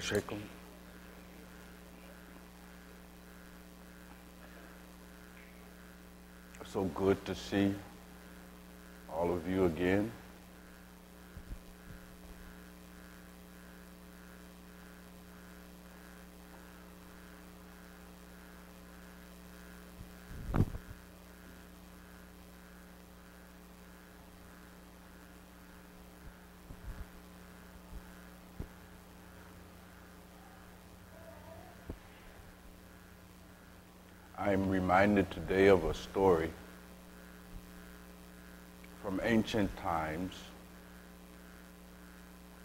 Shake them. So good to see all of you again. I'm reminded today of a story from ancient times,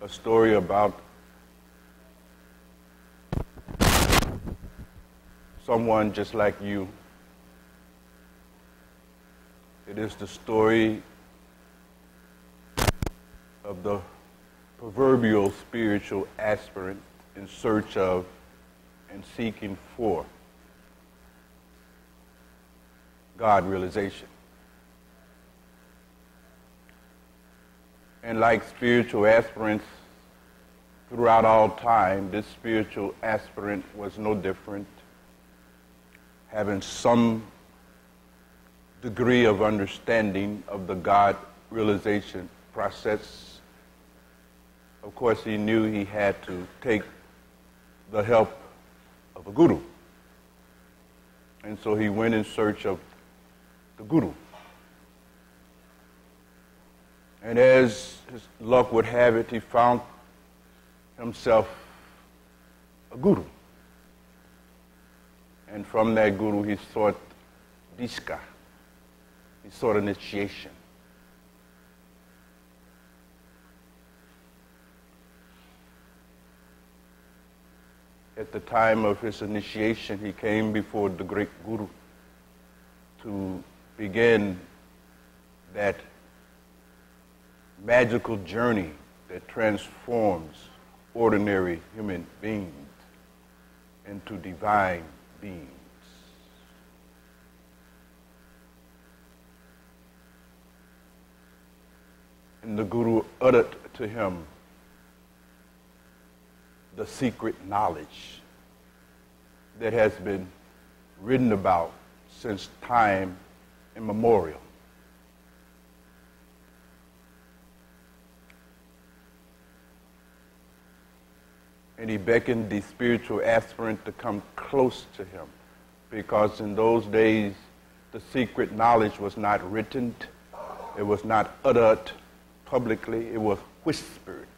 a story about someone just like you. It is the story of the proverbial spiritual aspirant in search of and seeking for God realization. And like spiritual aspirants throughout all time, this spiritual aspirant was no different, having some degree of understanding of the God realization process. Of course, he knew he had to take the help of a guru. And so he went in search of the guru. And as his luck would have it, he found himself a guru. And from that guru, he sought dishka. He sought initiation. At the time of his initiation, he came before the great guru to begin that magical journey that transforms ordinary human beings into divine beings. And the guru uttered to him the secret knowledge that has been written about since time immemorial. And he beckoned the spiritual aspirant to come close to him, because in those days the secret knowledge was not written, it was not uttered publicly, it was whispered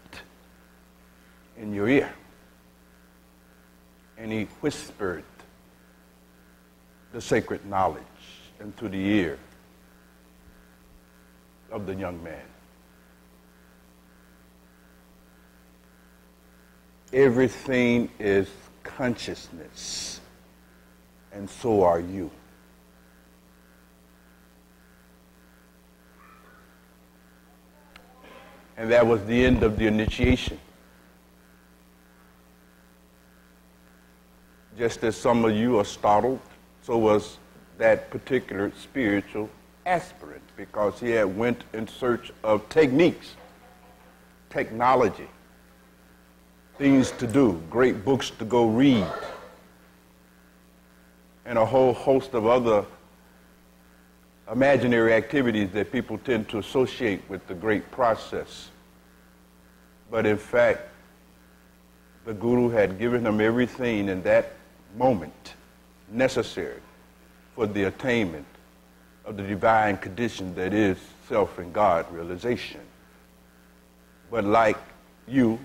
in your ear. And he whispered the sacred knowledge into the ear of the young man. Everything is consciousness, and so are you. And that was the end of the initiation. Just as some of you are startled, so was that particular spiritual aspirant, because he had went in search of techniques, technology, things to do, great books to go read, and a whole host of other imaginary activities that people tend to associate with the great process. But in fact, the guru had given him everything in that moment necessary for the attainment of the divine condition that is self and God realization. But like you,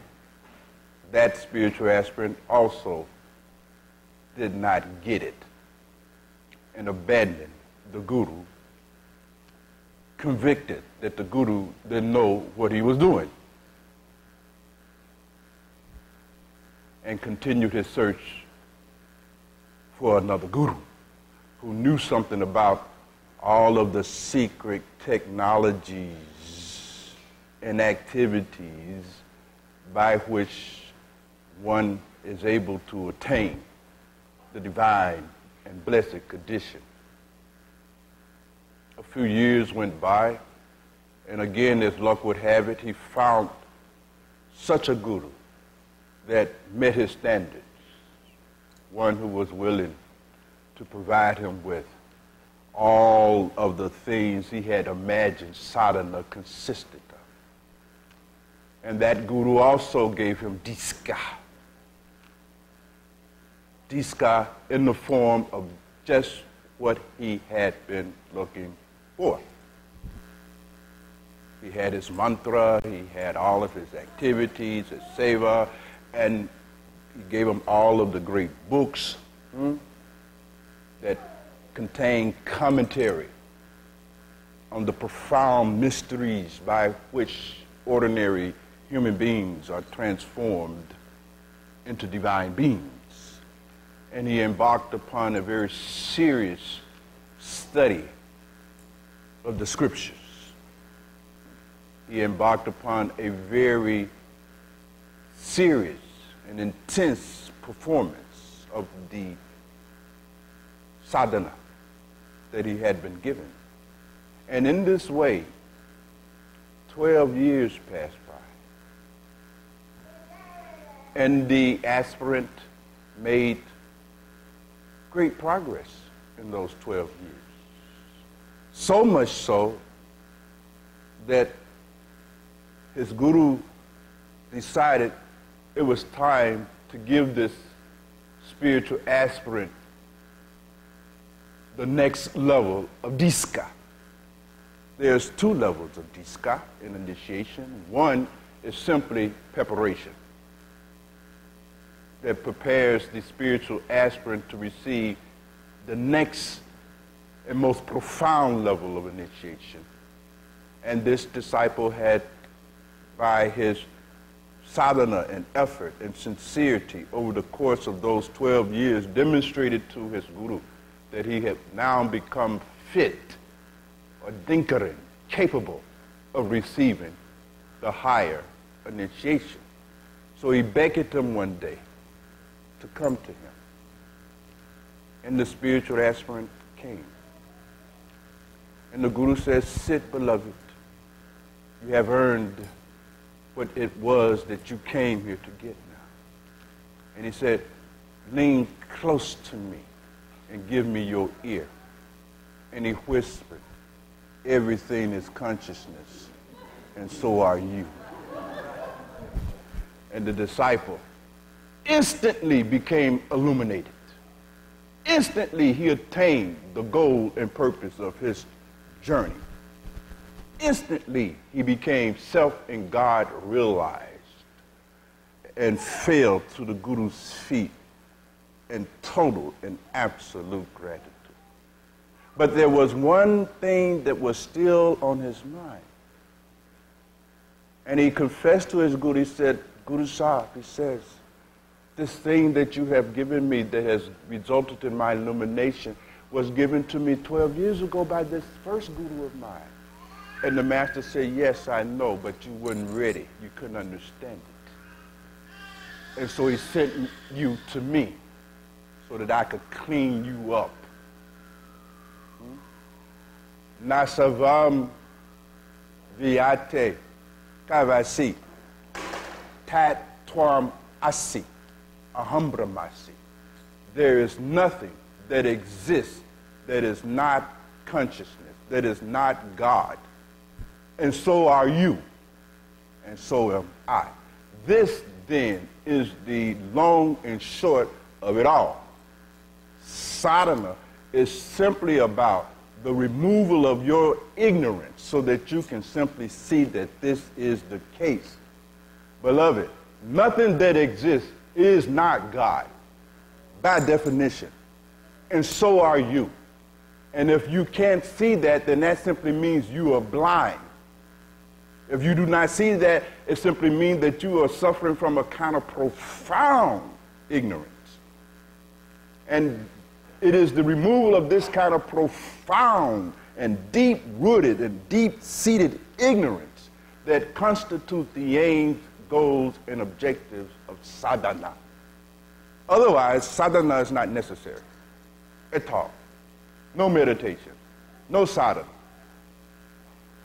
that spiritual aspirant also did not get it and abandoned the guru, convicted that the guru didn't know what he was doing, and continued his search for another guru who knew something about all of the secret technologies and activities by which one is able to attain the divine and blessed condition. A few years went by, and again, as luck would have it, he found such a guru that met his standards, one who was willing to provide him with all of the things he had imagined sadhana consisted of. And that guru also gave him diska. Diska in the form of just what he had been looking for. He had his mantra, he had all of his activities, his seva, and he gave him all of the great books that contain commentary on the profound mysteries by which ordinary human beings are transformed into divine beings. And he embarked upon a very serious study of the scriptures. He embarked upon a very serious and intense performance of the sadhana that he had been given. And in this way, 12 years passed by. And the aspirant made great progress in those 12 years. So much so that his guru decided it was time to give this spiritual aspirant the next level of diska. There's two levels of diska in initiation. One is simply preparation that prepares the spiritual aspirant to receive the next and most profound level of initiation. And this disciple had, by his sadhana and effort and sincerity over the course of those 12 years, demonstrated to his guru that he had now become fit or dinkaran, capable of receiving the higher initiation. So he begged him one day to come to him. And the spiritual aspirant came. And the guru says, "Sit, beloved. You have earned what it was that you came here to get now." And he said, "Lean close to me and give me your ear." And he whispered, "Everything is consciousness, and so are you." And the disciple instantly became illuminated. Instantly he attained the goal and purpose of his journey. Instantly he became self and God realized and fell to the guru's feet in total and absolute gratitude. But there was one thing that was still on his mind. And he confessed to his guru. He said, "Guru Sahib," he says, "this thing that you have given me that has resulted in my illumination was given to me 12 years ago by this first guru of mine." And the master said, "Yes, I know, but you weren't ready. You couldn't understand it. And so he sent you to me so that I could clean you up. Nasavam viate kavasi tat twam asi ahambramasi." There is nothing that exists that is not consciousness, that is not God. And so are you, and so am I. This, then, is the long and short of it all. Sadhana is simply about the removal of your ignorance so that you can simply see that this is the case. Beloved, nothing that exists is not God, by definition, and so are you. And if you can't see that, then that simply means you are blind. If you do not see that, it simply means that you are suffering from a kind of profound ignorance. And it is the removal of this kind of profound and deep-rooted and deep-seated ignorance that constitute the aims, goals, and objectives of sadhana. Otherwise, sadhana is not necessary at all. No meditation, no sadhana.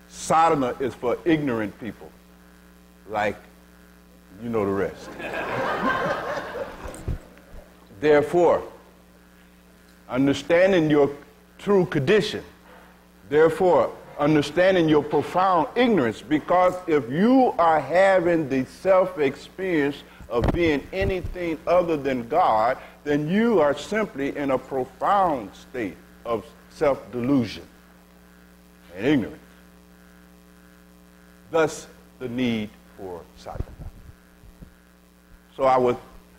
Sadhana is for ignorant people like You know the rest. Therefore, understanding your true condition, therefore, understanding your profound ignorance, because if you are having the self-experience of being anything other than God, then you are simply in a profound state of self-delusion and ignorance. Thus, the need for sadhana. So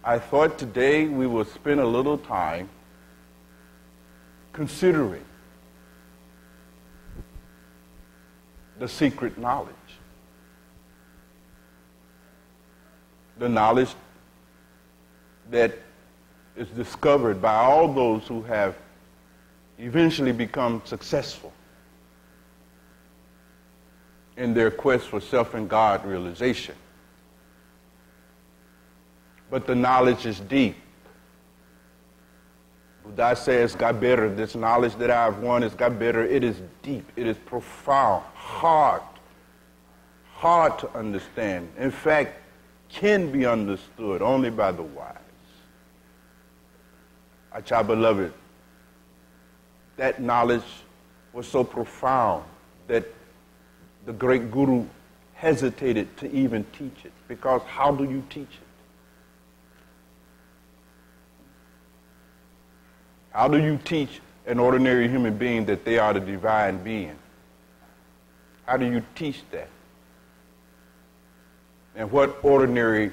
I thought today we would spend a little time considering the secret knowledge. The knowledge that is discovered by all those who have eventually become successful in their quest for self and God realization. But the knowledge is deep. Buddha says, got better. This knowledge that I've won has got better. It is deep. It is profound. Hard to understand. In fact, can be understood only by the wise. Acha beloved, that knowledge was so profound that the great guru hesitated to even teach it. Because how do you teach it? How do you teach an ordinary human being that they are the divine being? How do you teach that? And what ordinary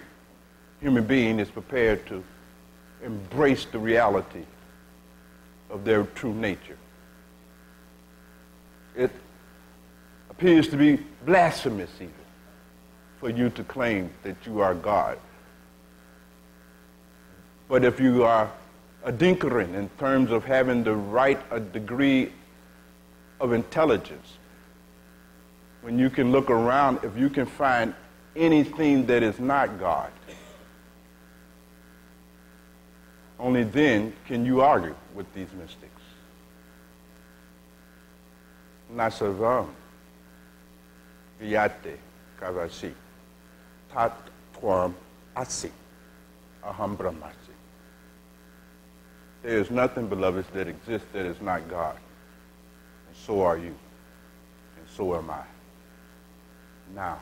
human being is prepared to embrace the reality of their true nature? It appears to be blasphemous even for you to claim that you are God. But if you are a dinkerin in terms of having the right degree of intelligence, when you can look around, if you can find anything that is not God, only then can you argue with these mystics. Nasavam Vyate Kavasi Tat Tvam Asi Aham Brahmasi. There is nothing, beloveds, that exists that is not God. And so are you. And so am I. Now,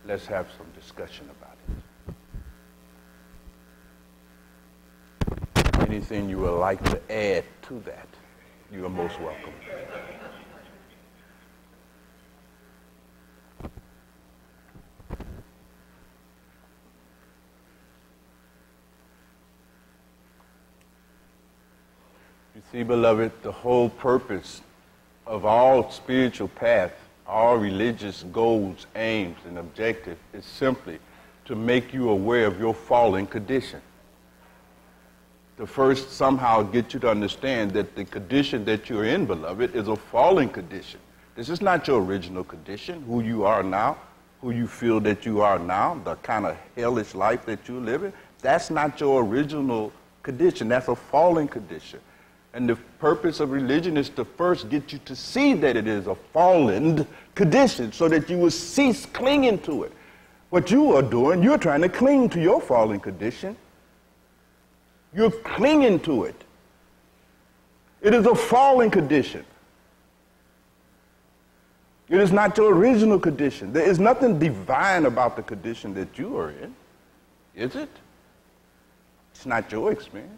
let's have some discussion about it. Anything you would like to add to that, you are most welcome. You see, beloved, the whole purpose of all spiritual paths, all religious goals, aims, and objectives is simply to make you aware of your fallen condition. To first somehow get you to understand that the condition that you're in, beloved, is a fallen condition. This is not your original condition, who you are now, who you feel that you are now, the kind of hellish life that you're living. That's not your original condition. That's a fallen condition. And the purpose of religion is to first get you to see that it is a fallen condition so that you will cease clinging to it. What you are doing, you're trying to cling to your fallen condition. You're clinging to it. It is a fallen condition. It is not your original condition. There is nothing divine about the condition that you are in, is it? It's not your experience.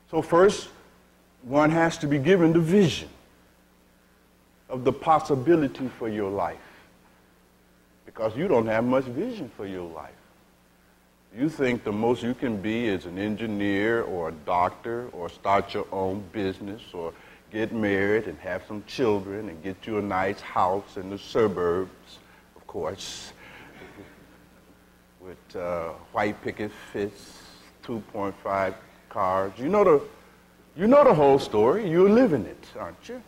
So first, one has to be given the vision of the possibility for your life, because you don't have much vision for your life. You think the most you can be is an engineer or a doctor or start your own business or get married and have some children and get you a nice house in the suburbs, of course, with white picket fence, 2.5 cars. You know the whole story. You're living it, aren't you?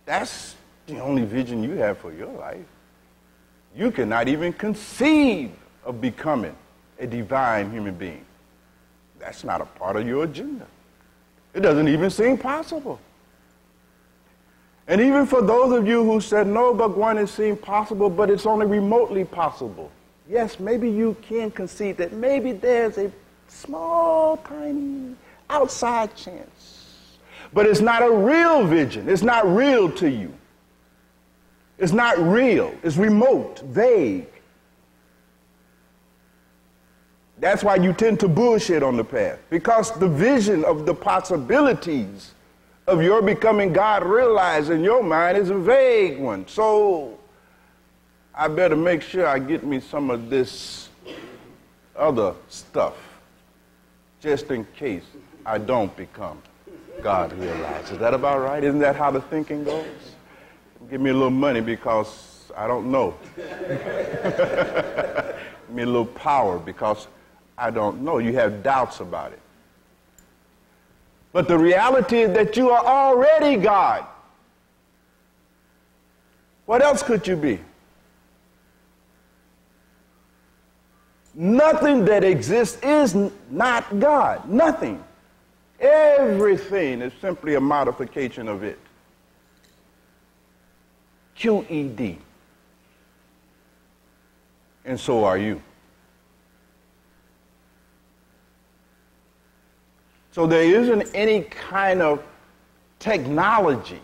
That's the only vision you have for your life. You cannot even conceive of becoming a divine human being. That's not a part of your agenda. It doesn't even seem possible. And even for those of you who said, no, Bhagwan, it seemed possible, but it's only remotely possible. Yes, maybe you can concede that maybe there's a small, tiny, outside chance. But it's not a real vision. It's not real to you. It's not real. It's remote, vague. That's why you tend to bullshit on the path, because the vision of the possibilities of your becoming God realized in your mind is a vague one. So I better make sure I get me some of this other stuff just in case I don't become God realized. Is that about right? Isn't that how the thinking goes? Give me a little money because I don't know. Give me a little power because I don't know. You have doubts about it. But the reality is that you are already God. What else could you be? Nothing that exists is not God. Nothing. Everything is simply a modification of it. QED. And so are you. So there isn't any kind of technology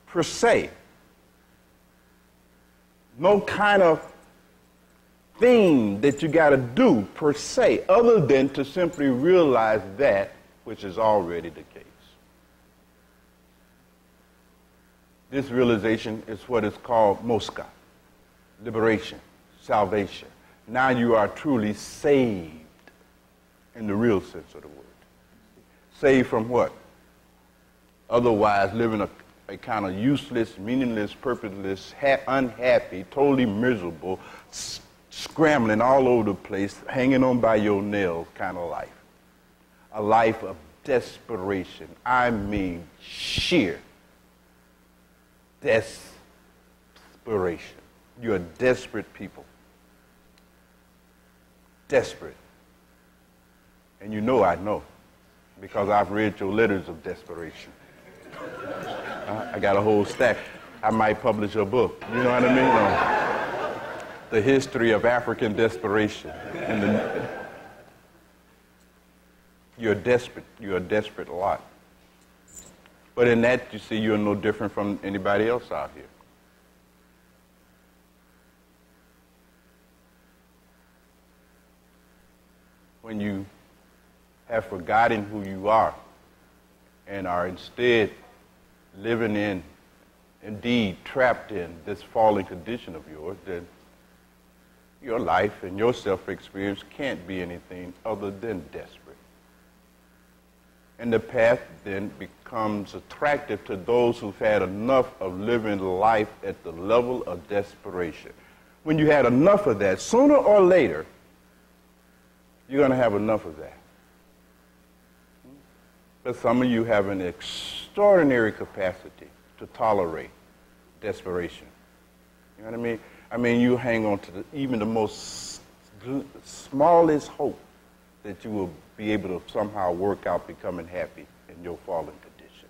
per se. No kind of thing that you got to do per se, other than to simply realize that which is already the case. This realization is what is called moksha, liberation, salvation. Now you are truly saved in the real sense of the word. Saved from what? Otherwise living a kind of useless, meaningless, purposeless, unhappy, totally miserable, scrambling all over the place, hanging on by your nails kind of life. A life of desperation. I mean sheer desperation. You're desperate people. Desperate. And you know I know, because I've read your letters of desperation. I got a whole stack. I might publish a book. You know what I mean? The history of African desperation. You're desperate. You're a desperate lot. But in that, you see, you're no different from anybody else out here. When you have forgotten who you are and are instead living in, indeed trapped in this fallen condition of yours, then your life and your self-experience can't be anything other than desperate. And the path then becomes attractive to those who've had enough of living life at the level of desperation. When you had enough of that, sooner or later, you're going to have enough of that. But some of you have an extraordinary capacity to tolerate desperation. You know what I mean? I mean, you hang on to even the most smallest hope that you will be able to somehow work out becoming happy in your fallen condition.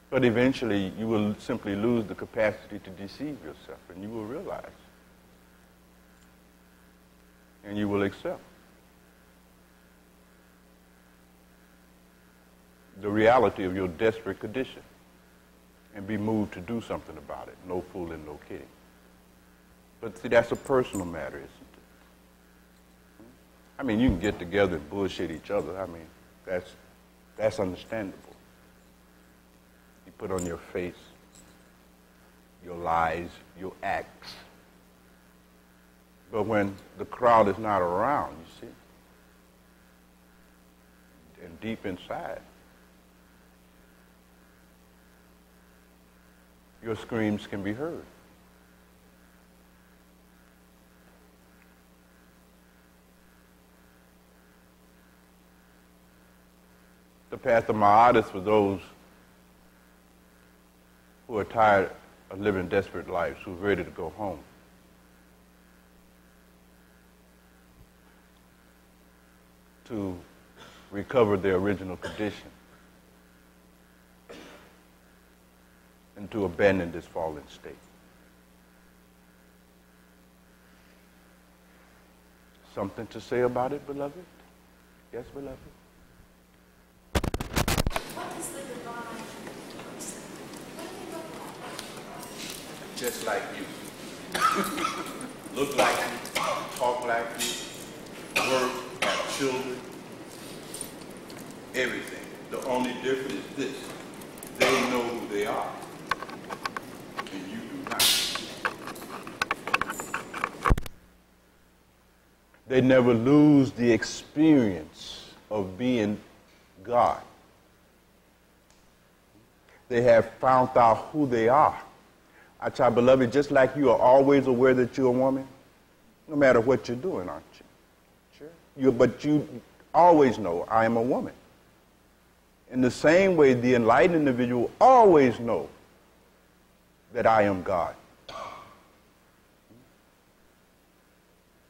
But eventually, you will simply lose the capacity to deceive yourself, and you will realize. And you will accept the reality of your desperate condition and be moved to do something about it. No fooling, no kidding. But see, that's a personal matter, isn't it? I mean, you can get together and bullshit each other. I mean, that's understandable. You put on your face, your lies, your acts. But when the crowd is not around, you see, and deep inside, your screams can be heard. The path of Ma'at is for those who are tired of living desperate lives, who are ready to go home. To recover their original condition and to abandon this fallen state. Something to say about it, beloved? Yes, beloved? What is the divine person? What do they look like? Just like you. Look like you, talk like you, work, have children, everything. The only difference is this: they know who they are, and you do not. They never lose the experience of being God. They have found out who they are. I try, beloved, just like you are always aware that you're a woman, no matter what you're doing, aren't you? Sure. But you always know I am a woman. In the same way, the enlightened individual always know that I am God.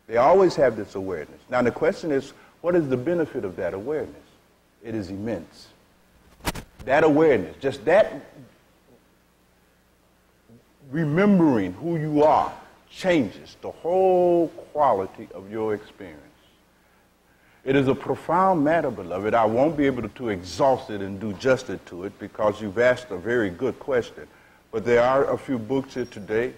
They always have this awareness. Now the question is, what is the benefit of that awareness? It is immense. That awareness, just that remembering who you are, changes the whole quality of your experience. It is a profound matter, beloved. I won't be able to exhaust it and do justice to it because you've asked a very good question. But there are a few books here today,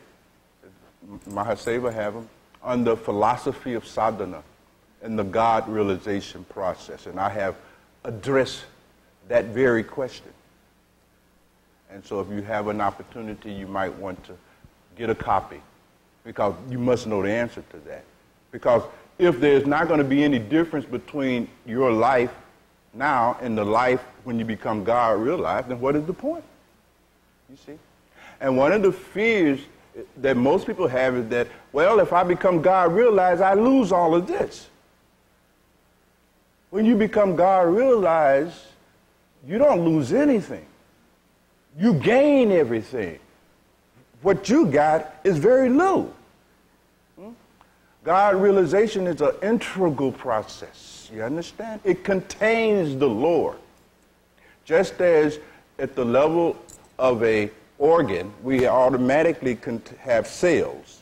Mahaseva have them, on the philosophy of sadhana and the God realization process. And I have addressed that very question. And so if you have an opportunity, you might want to get a copy because you must know the answer to that. Because if there's not going to be any difference between your life now and the life when you become God realized, then what is the point? You see? And one of the fears that most people have is that, well, if I become God realized, I lose all of this. When you become God realized, you don't lose anything. You gain everything. What you got is very little. God realization is an integral process. You understand? It contains the Lord. Just as at the level of a organ, we automatically have cells.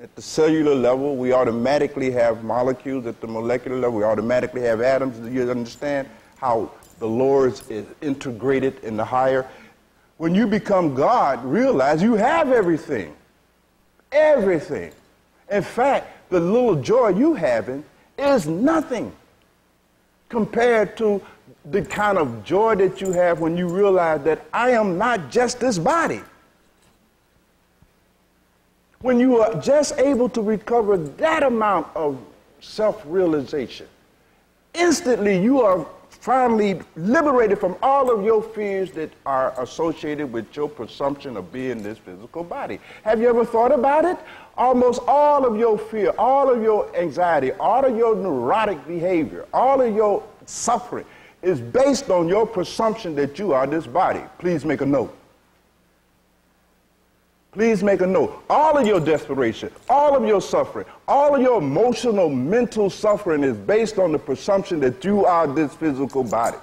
At the cellular level, we automatically have molecules. At the molecular level, we automatically have atoms. Do you understand how the Lord is integrated in the higher? When you become God, realize you have everything. Everything. In fact, the little joy you having is nothing compared to the kind of joy that you have when you realize that I am not just this body. When you are just able to recover that amount of self-realization, instantly you are finally liberated from all of your fears that are associated with your presumption of being this physical body. Have you ever thought about it? Almost all of your fear, all of your anxiety, all of your neurotic behavior, all of your suffering is based on your presumption that you are this body. Please make a note. Please make a note. All of your desperation, all of your suffering, all of your emotional, mental suffering is based on the presumption that you are this physical body.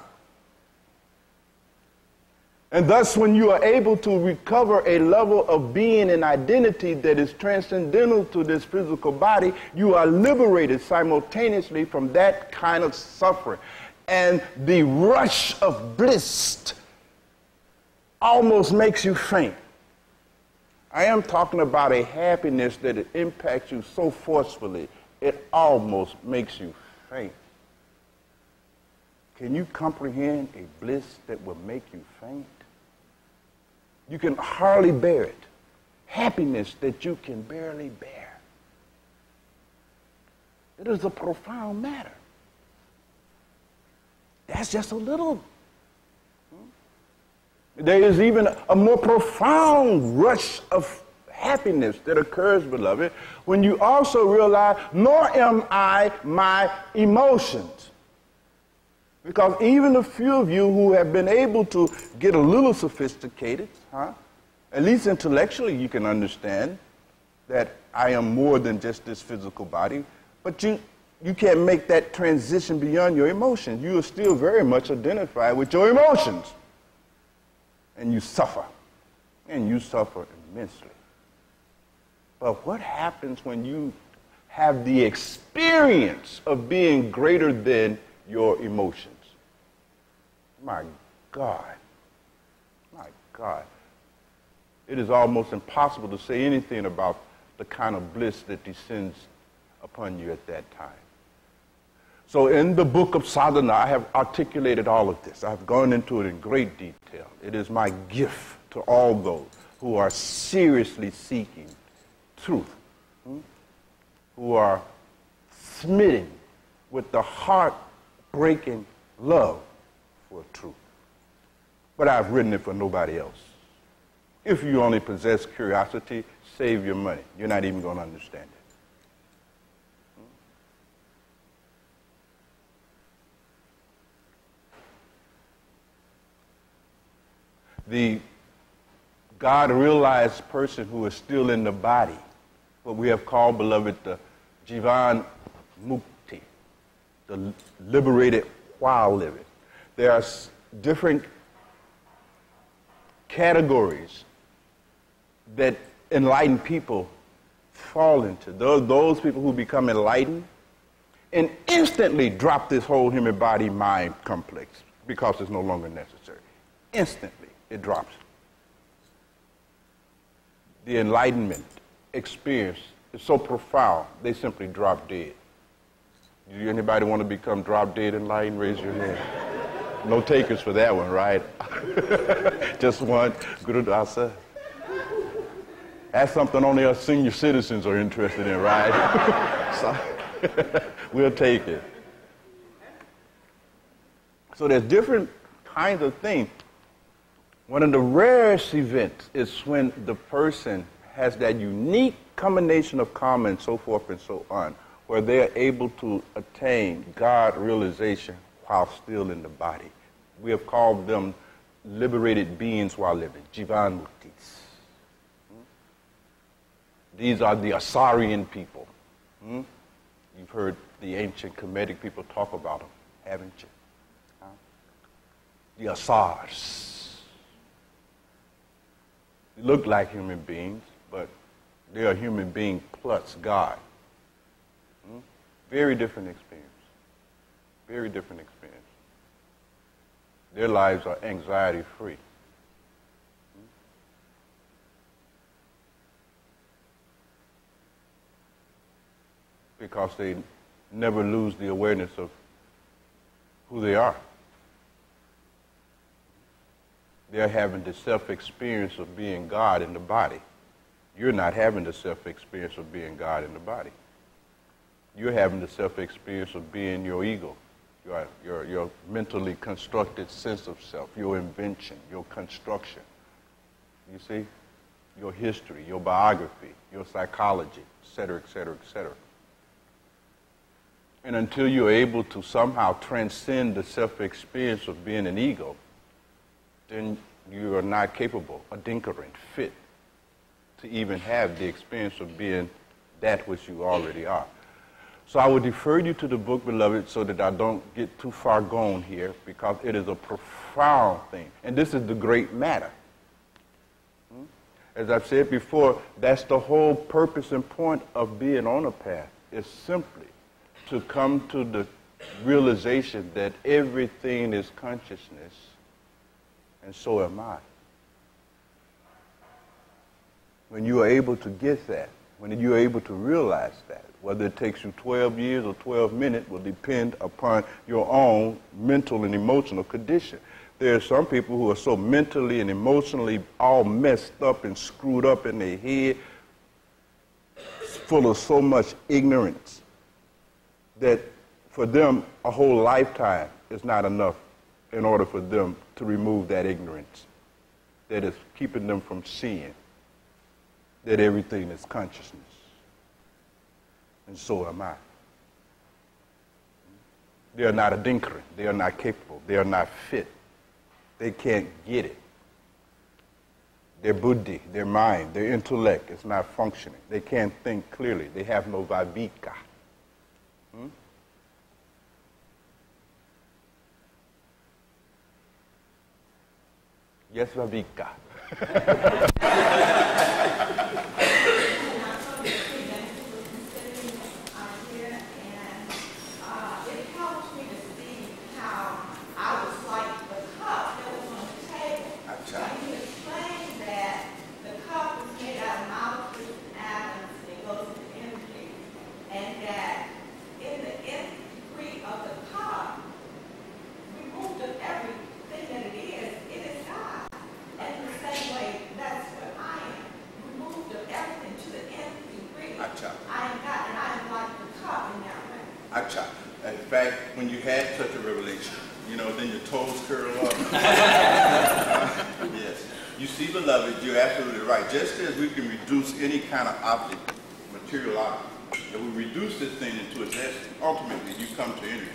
And thus, when you are able to recover a level of being and identity that is transcendental to this physical body, you are liberated simultaneously from that kind of suffering. And the rush of bliss almost makes you faint. I am talking about a happiness that it impacts you so forcefully, it almost makes you faint. Can you comprehend a bliss that will make you faint? You can hardly bear it. Happiness that you can barely bear. It is a profound matter. That's just a little. There is even a more profound rush of happiness that occurs, beloved, when you also realize, nor am I my emotions. Because even the few of you who have been able to get a little sophisticated, at least intellectually you can understand that I am more than just this physical body, but you can't make that transition beyond your emotions. You are still very much identified with your emotions. And you suffer. And you suffer immensely. But what happens when you have the experience of being greater than your emotions? My God. My God. It is almost impossible to say anything about the kind of bliss that descends upon you at that time. So in the book of Sadhana, I have articulated all of this. I've gone into it in great detail. It is my gift to all those who are seriously seeking truth, who are smitten with the heart-breaking love for truth. But I've written it for nobody else. If you only possess curiosity, save your money. You're not even going to understand it. The God-realized person who is still in the body, what we have called, beloved, the Jivan Mukti, the liberated while living. There are different categories that enlightened people fall into. Those people who become enlightened and instantly drop this whole human body mind complex because it's no longer necessary. Instantly, it drops. The enlightenment experience is so profound, they simply drop dead. Do anybody want to become drop dead enlightened? Raise your hand. No takers for that one, right? Just one. Guru Dasa. That's something only us senior citizens are interested in, right? So, we'll take it. So there's different kinds of things. One of the rarest events is when the person has that unique combination of karma and so forth and so on, where they're able to attain God realization while still in the body. We have called them liberated beings while living, Jivan Muktis. These are the Asarian people. You've heard the ancient Kemetic people talk about them, haven't you? The Asars. They look like human beings, but they are human being plus God. Very different experience. Very different experience. Their lives are anxiety-free. Because they never lose the awareness of who they are. They're having the self-experience of being God in the body. You're not having the self-experience of being God in the body. You're having the self-experience of being your ego, your mentally constructed sense of self, your invention, your construction. You see? Your history, your biography, your psychology, et cetera, et cetera, et cetera. And until you're able to somehow transcend the self-experience of being an ego, then you are not capable, adinkarant, fit, to even have the experience of being that which you already are. So I would defer you to the book, beloved, so that I don't get too far gone here, because it is a profound thing. And this is the great matter. As I've said before, that's the whole purpose and point of being on a path, is simply to come to the realization that everything is consciousness, and so am I. When you are able to get that, when you are able to realize that, whether it takes you 12 years or 12 minutes will depend upon your own mental and emotional condition. There are some people who are so mentally and emotionally all messed up and screwed up in their head, full of so much ignorance, that for them a whole lifetime is not enough in order for them to remove that ignorance that is keeping them from seeing that everything is consciousness. And so am I. They are not adinkarant. They are not capable. They are not fit. They can't get it. Their buddhi, their mind, their intellect is not functioning. They can't think clearly. They have no viveka. Yes, Afrika. In fact, when you had such a revelation, you know, then your toes curl up. Yes. You see, beloved, you're absolutely right. Just as we can reduce any kind of object, material object, if we reduce this thing into its essence, ultimately you come to energy.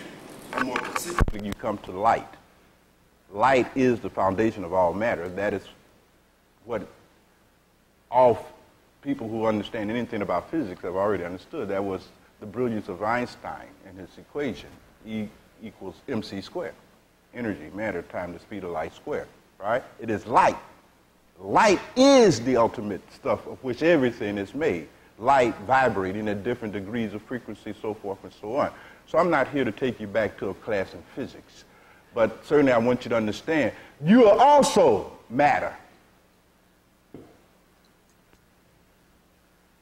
Or more specifically, You come to light. Light is the foundation of all matter. That is what all people who understand anything about physics have already understood. That was the brilliance of Einstein and his equation, E equals mc squared. Energy, matter, times the speed of light squared, right? It is light. Light is the ultimate stuff of which everything is made. Light vibrating at different degrees of frequency, so forth and so on. So I'm not here to take you back to a class in physics, but certainly I want you to understand you are also matter.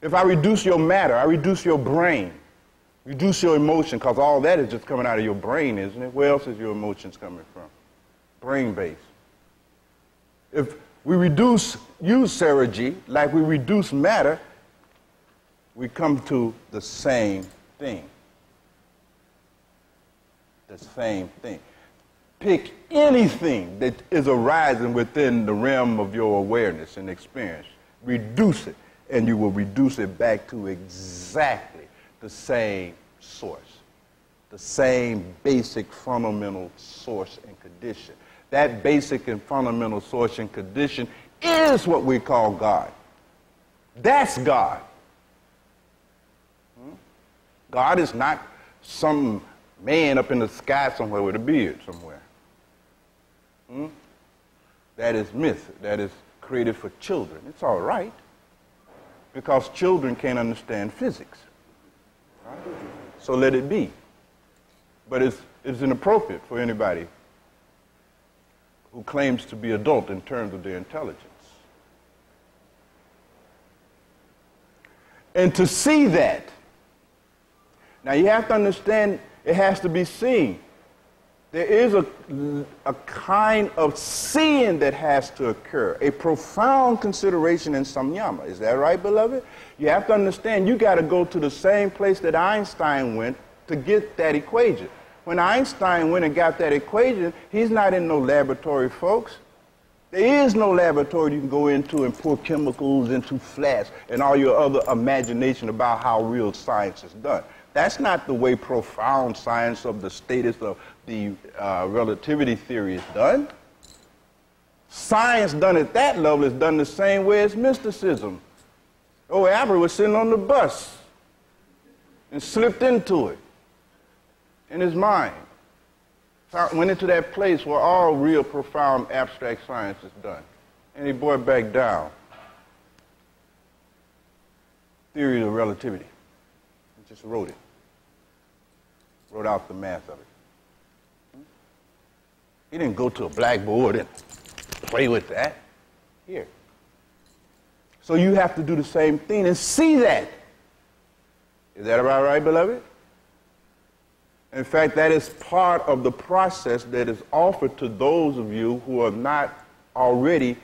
If I reduce your matter, I reduce your brain, reduce your emotion, because all that is just coming out of your brain, isn't it? Where else is your emotions coming from? Brain base. If we reduce you, Sarah G, like we reduce matter, we come to the same thing. The same thing. Pick anything that is arising within the realm of your awareness and experience. Reduce it, and you will reduce it back to exactly the same source, the same basic fundamental source and condition. That basic and fundamental source and condition is what we call God. That's God. God is not some man up in the sky somewhere with a beard somewhere. That is myth. That is created for children. It's all right, because children can't understand physics. Right? So let it be. But it's inappropriate for anybody who claims to be adult in terms of their intelligence. And to see that, now you have to understand it has to be seen. There is a kind of seeing that has to occur, a profound consideration in samyama. Is that right, beloved? You have to understand you got to go to the same place that Einstein went to get that equation. When Einstein went and got that equation, he's not in no laboratory, folks. There is no laboratory you can go into and pour chemicals into flasks and all your other imagination about how real science is done. That's not the way profound science of the status of the relativity theory is done. Science done at that level is done the same way as mysticism. Oh, Albert was sitting on the bus and slipped into it in his mind. Went into that place where all real profound abstract science is done. And he brought it back down. Theory of relativity. He just wrote it. Wrote out the math of it. He didn't go to a blackboard and play with that. Here. So you have to do the same thing and see that. Is that about right, beloved? In fact, that is part of the process that is offered to those of you who are not already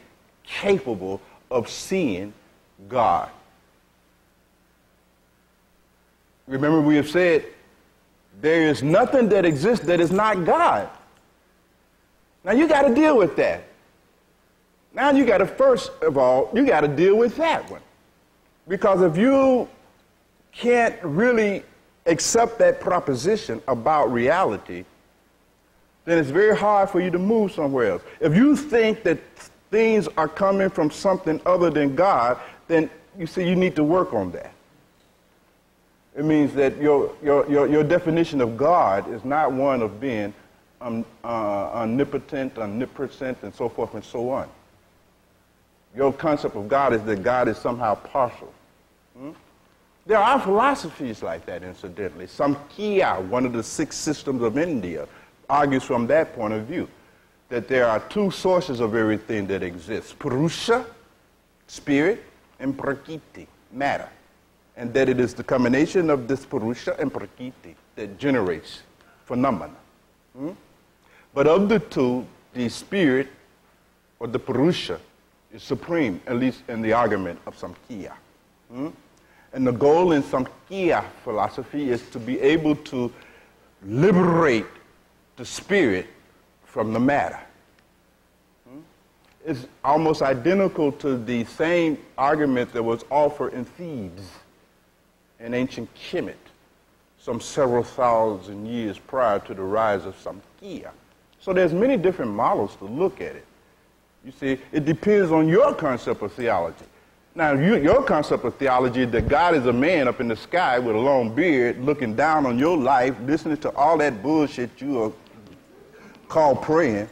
capable of seeing God. Remember, we have said there is nothing that exists that is not God. Now you got to deal with that. Now you got to, first of all, you got to deal with that one. Because if you can't really accept that proposition about reality, then it's very hard for you to move somewhere else. If you think that things are coming from something other than God, then you see you need to work on that. It means that your definition of God is not one of being omnipotent, omnipresent, and so forth and so on. Your concept of God is that God is somehow partial. There are philosophies like that, incidentally. Samkhya, one of the 6 systems of India, argues from that point of view, that there are 2 sources of everything that exists: Purusha, spirit, and Prakriti, matter. And that it is the combination of this Purusha and Prakriti that generates phenomena. But of the 2, the spirit, or the Purusha, is supreme, at least in the argument of Samkhya. And the goal in Samkhya philosophy is to be able to liberate the spirit from the matter. It's almost identical to the same argument that was offered in Thebes in ancient Kemet, some several thousand years prior to the rise of Samkhya. So there's many different models to look at it. You see, it depends on your concept of theology. Now, your concept of theology is that God is a man up in the sky with a long beard looking down on your life, listening to all that bullshit you are called praying.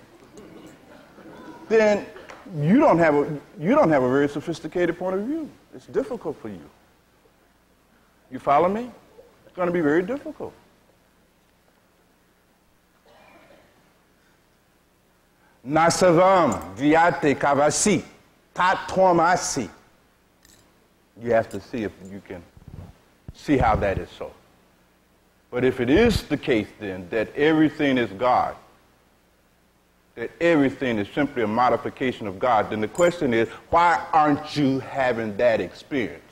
Then you don't have a very sophisticated point of view. It's difficult for you. You follow me? It's going to be very difficult. Nasavam viate kavasi tatwamasi. You have to see if you can see how that is so. But if it is the case then that everything is God, that everything is simply a modification of God, then the question is, why aren't you having that experience?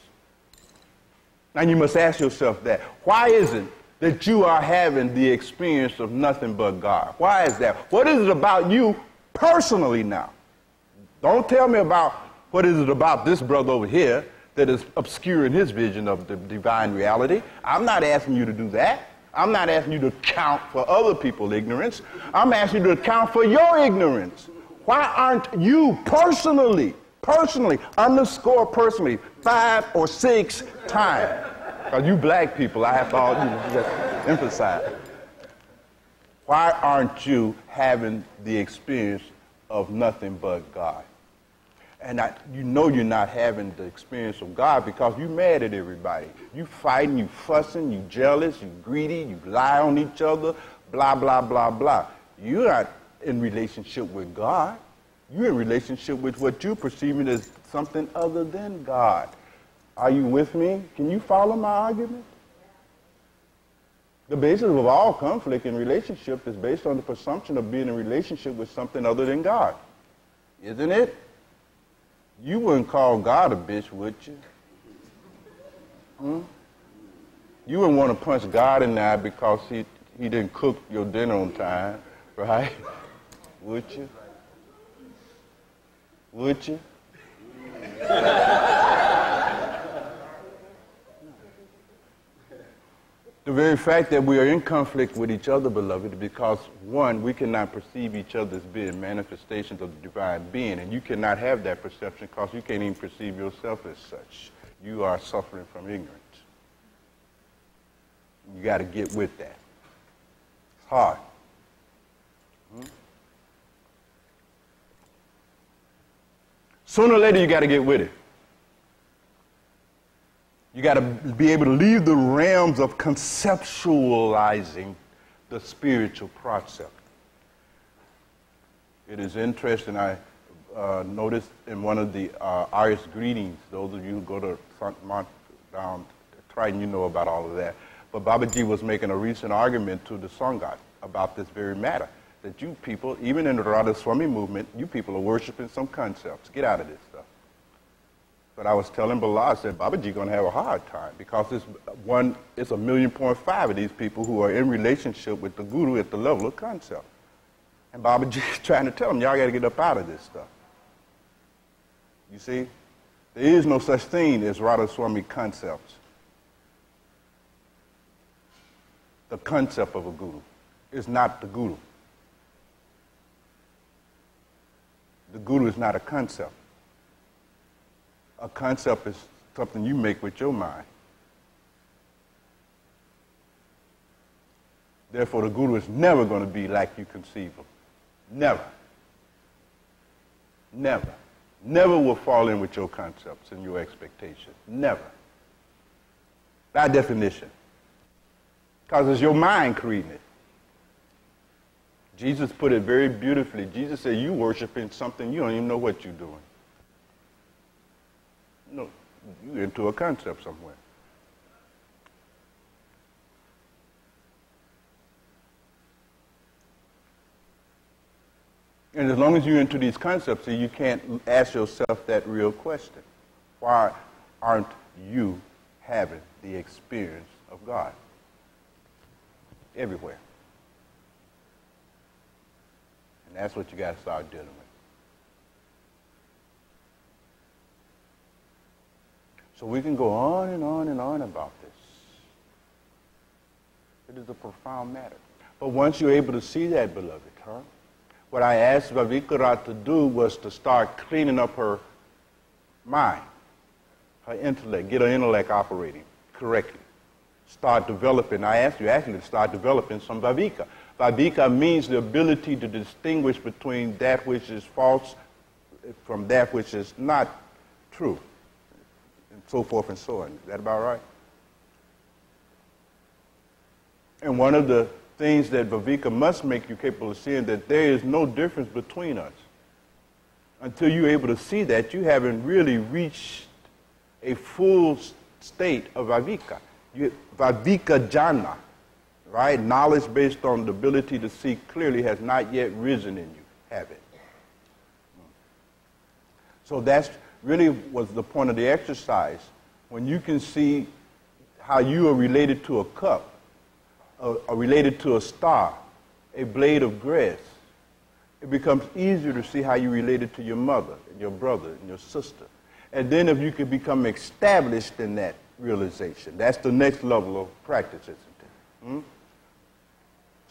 Now you must ask yourself that. Why is it that you are having the experience of nothing but God? Why is that? What is it about you personally now? Don't tell me about what is it about this brother over here that is obscuring his vision of the divine reality. I'm not asking you to do that. I'm not asking you to account for other people's ignorance. I'm asking you to account for your ignorance. Why aren't you personally, underscore personally, 5 or 6 times? Because you black people, I have to just emphasize. Why aren't you having the experience of nothing but God? And you know you're not having the experience of God because you're mad at everybody. You fighting, you fussing, you jealous, you greedy, you lie on each other, blah, blah, blah, blah. You're not in relationship with God. You're in relationship with what you're perceiving as something other than God. Are you with me? Can you follow my argument? The basis of all conflict in relationship is based on the presumption of being in relationship with something other than God. Isn't it? You wouldn't call God a bitch, would you? You wouldn't want to punch God in the eye because he didn't cook your dinner on time, right? Would you? Would you? The very fact that we are in conflict with each other, beloved, is because, one, we cannot perceive each other as being manifestations of the divine being, and you cannot have that perception because you can't even perceive yourself as such. You are suffering from ignorance. You got to get with that. It's hard. Sooner or later, you got to get with it. You got to be able to leave the realms of conceptualizing the spiritual process. It is interesting. I noticed in one of the Irish greetings, those of you who go to down Triton, you know about all of that. But Babaji was making a recent argument to the Sangat about this very matter. That you people, even in the Radha Swami movement, you people are worshiping some concepts. Get out of this stuff. But I was telling Bilal, I said, Babaji going to have a hard time because it's 1.5 million of these people who are in relationship with the Guru at the level of concept. And Babaji is trying to tell them, y'all got to get up out of this stuff. You see? There is no such thing as Radha Swami concepts. The concept of a Guru is not the Guru. The Guru is not a concept. A concept is something you make with your mind. Therefore, the Guru is never going to be like you conceive him. Never. Never. never will fall in with your concepts and your expectations. Never. By definition. Because it's your mind creating it. Jesus put it very beautifully. Jesus said, you worshiping something, you don't even know what you're doing. No, you're into a concept somewhere. And as long as you're into these concepts, you can't ask yourself that real question. Why aren't you having the experience of God? Everywhere. And that's what you got to start dealing with. So we can go on and on and on about this. It is a profound matter. But once you're able to see that, beloved, what I asked Vavikara to do was to start cleaning up her mind, her intellect, get her intellect operating correctly. Start developing. I asked you actually to start developing some Vavika. Vavika means the ability to distinguish between that which is false from that which is not true, and so forth and so on. Is that about right? And one of the things that Vavika must make you capable of seeing, that there is no difference between us. Until you're able to see that, you haven't really reached a full state of Vavika. Vavika jhana, right? Knowledge based on the ability to see clearly has not yet risen in you, have it? So that's really was the point of the exercise. When you can see how you are related to a cup, are related to a star, a blade of grass, it becomes easier to see how you related to your mother and your brother and your sister. And then if you can become established in that realization, that's the next level of practice, isn't it?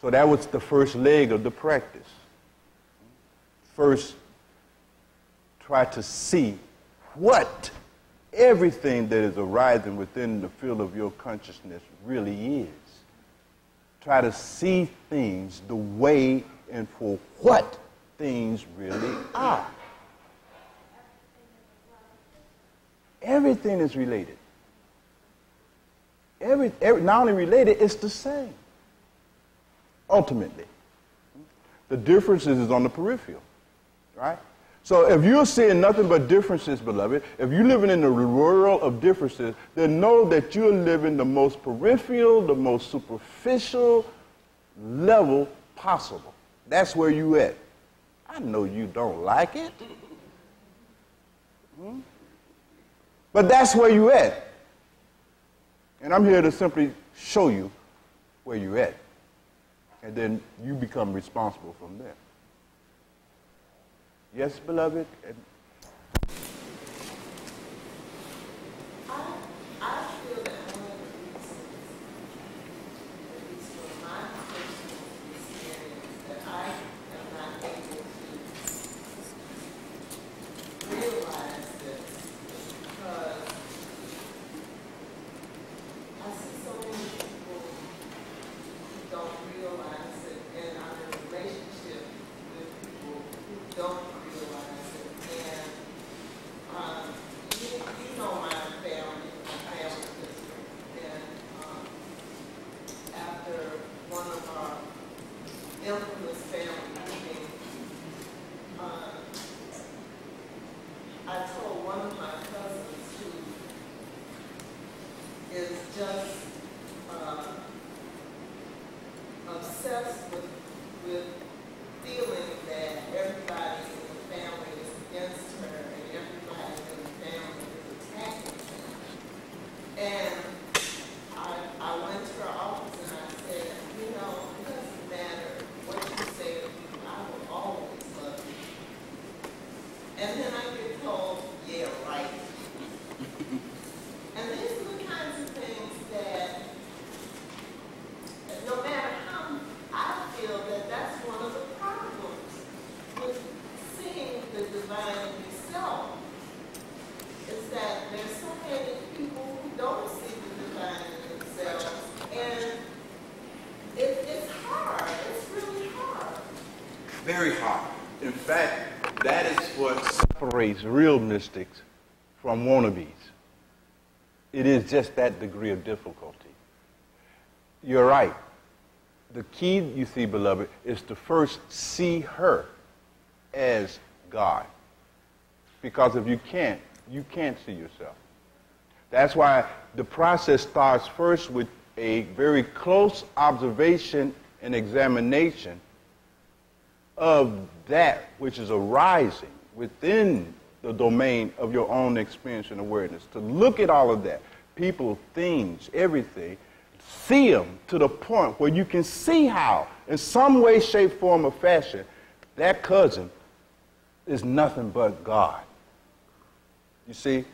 So that was the first leg of the practice. First, try to see what everything that is arising within the field of your consciousness really is. Try to see things the way and for what things really are. Everything is related. Not only related, it's the same. Ultimately. The differences is on the peripheral, right? So if you're seeing nothing but differences, beloved, if you're living in the world of differences, then know that you're living the most peripheral, the most superficial level possible. That's where you at. I know you don't like it. But that's where you at. And I'm here to simply show you where you're at. And then you become responsible from there. Yes, beloved? I feel that one of the reasons, at least from my personal experience, that I am not able to realize this is because I see so many people who don't realize it, and I'm in a relationship with people who don't realize it. And you know my family history. And after one of our infamous family meetings, I told one of my cousins who is just obsessed with feeling that everybody in the family is against her and everybody in the family is attacking her. And I went to her office and I said, you know, it doesn't matter what you say to me, I will always love you. And then I get told, yeah, right. And these are the kinds of things that no matter how I feel that that's one of the problems with seeing the divine in yourself, is that there's so many people who don't see the divine in themselves, and it's hard. It's really hard. Very hard. In fact, that is what separates real mystics from wannabes. It is just that degree of difficulty. You're right. The key, you see, beloved, is to first see her as God. Because if you can't see yourself. That's why the process starts first with a very close observation and examination of that which is arising within the domain of your own experience and awareness. To look at all of that, people, things, everything, see them to the point where you can see how, in some way, shape, form, or fashion, that cousin is nothing but God. You see?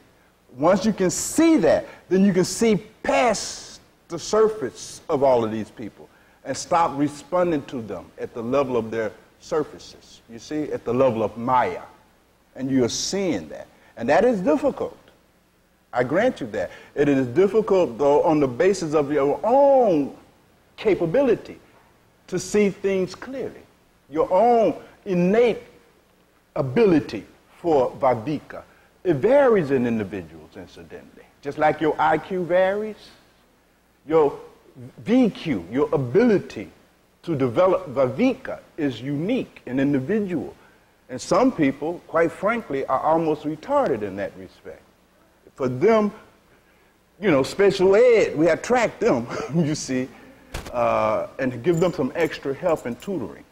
Once you can see that, then you can see past the surface of all of these people and stop responding to them at the level of their surfaces. You see? At the level of Maya. And you're seeing that. And that is difficult. I grant you that. It is difficult, though, on the basis of your own capability to see things clearly. Your own innate ability for Viveka. It varies in individuals, incidentally. Just like your IQ varies, your VQ, your ability to develop Viveka, is unique and individual. And some people, quite frankly, are almost retarded in that respect. For them, you know, special ed, we attract them, you see, and give them some extra help and tutoring.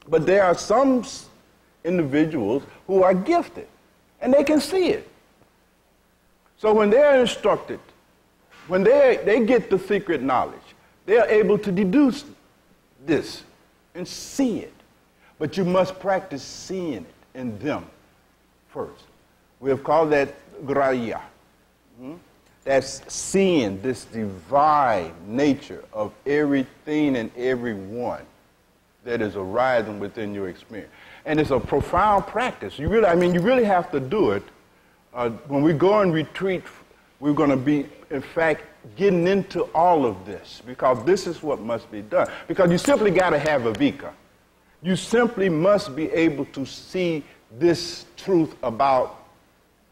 But there are some individuals who are gifted, and they can see it. So when they're instructed, when they get the secret knowledge, they're able to deduce this and see it. But you must practice seeing it in them first. We have called that graya. That's seeing this divine nature of everything and everyone that is arising within your experience. And it's a profound practice. You really have to do it. When we go and retreat, we're going to be, in fact, getting into all of this, because this is what must be done. Because you simply got to have a Viveka. You simply must be able to see this truth about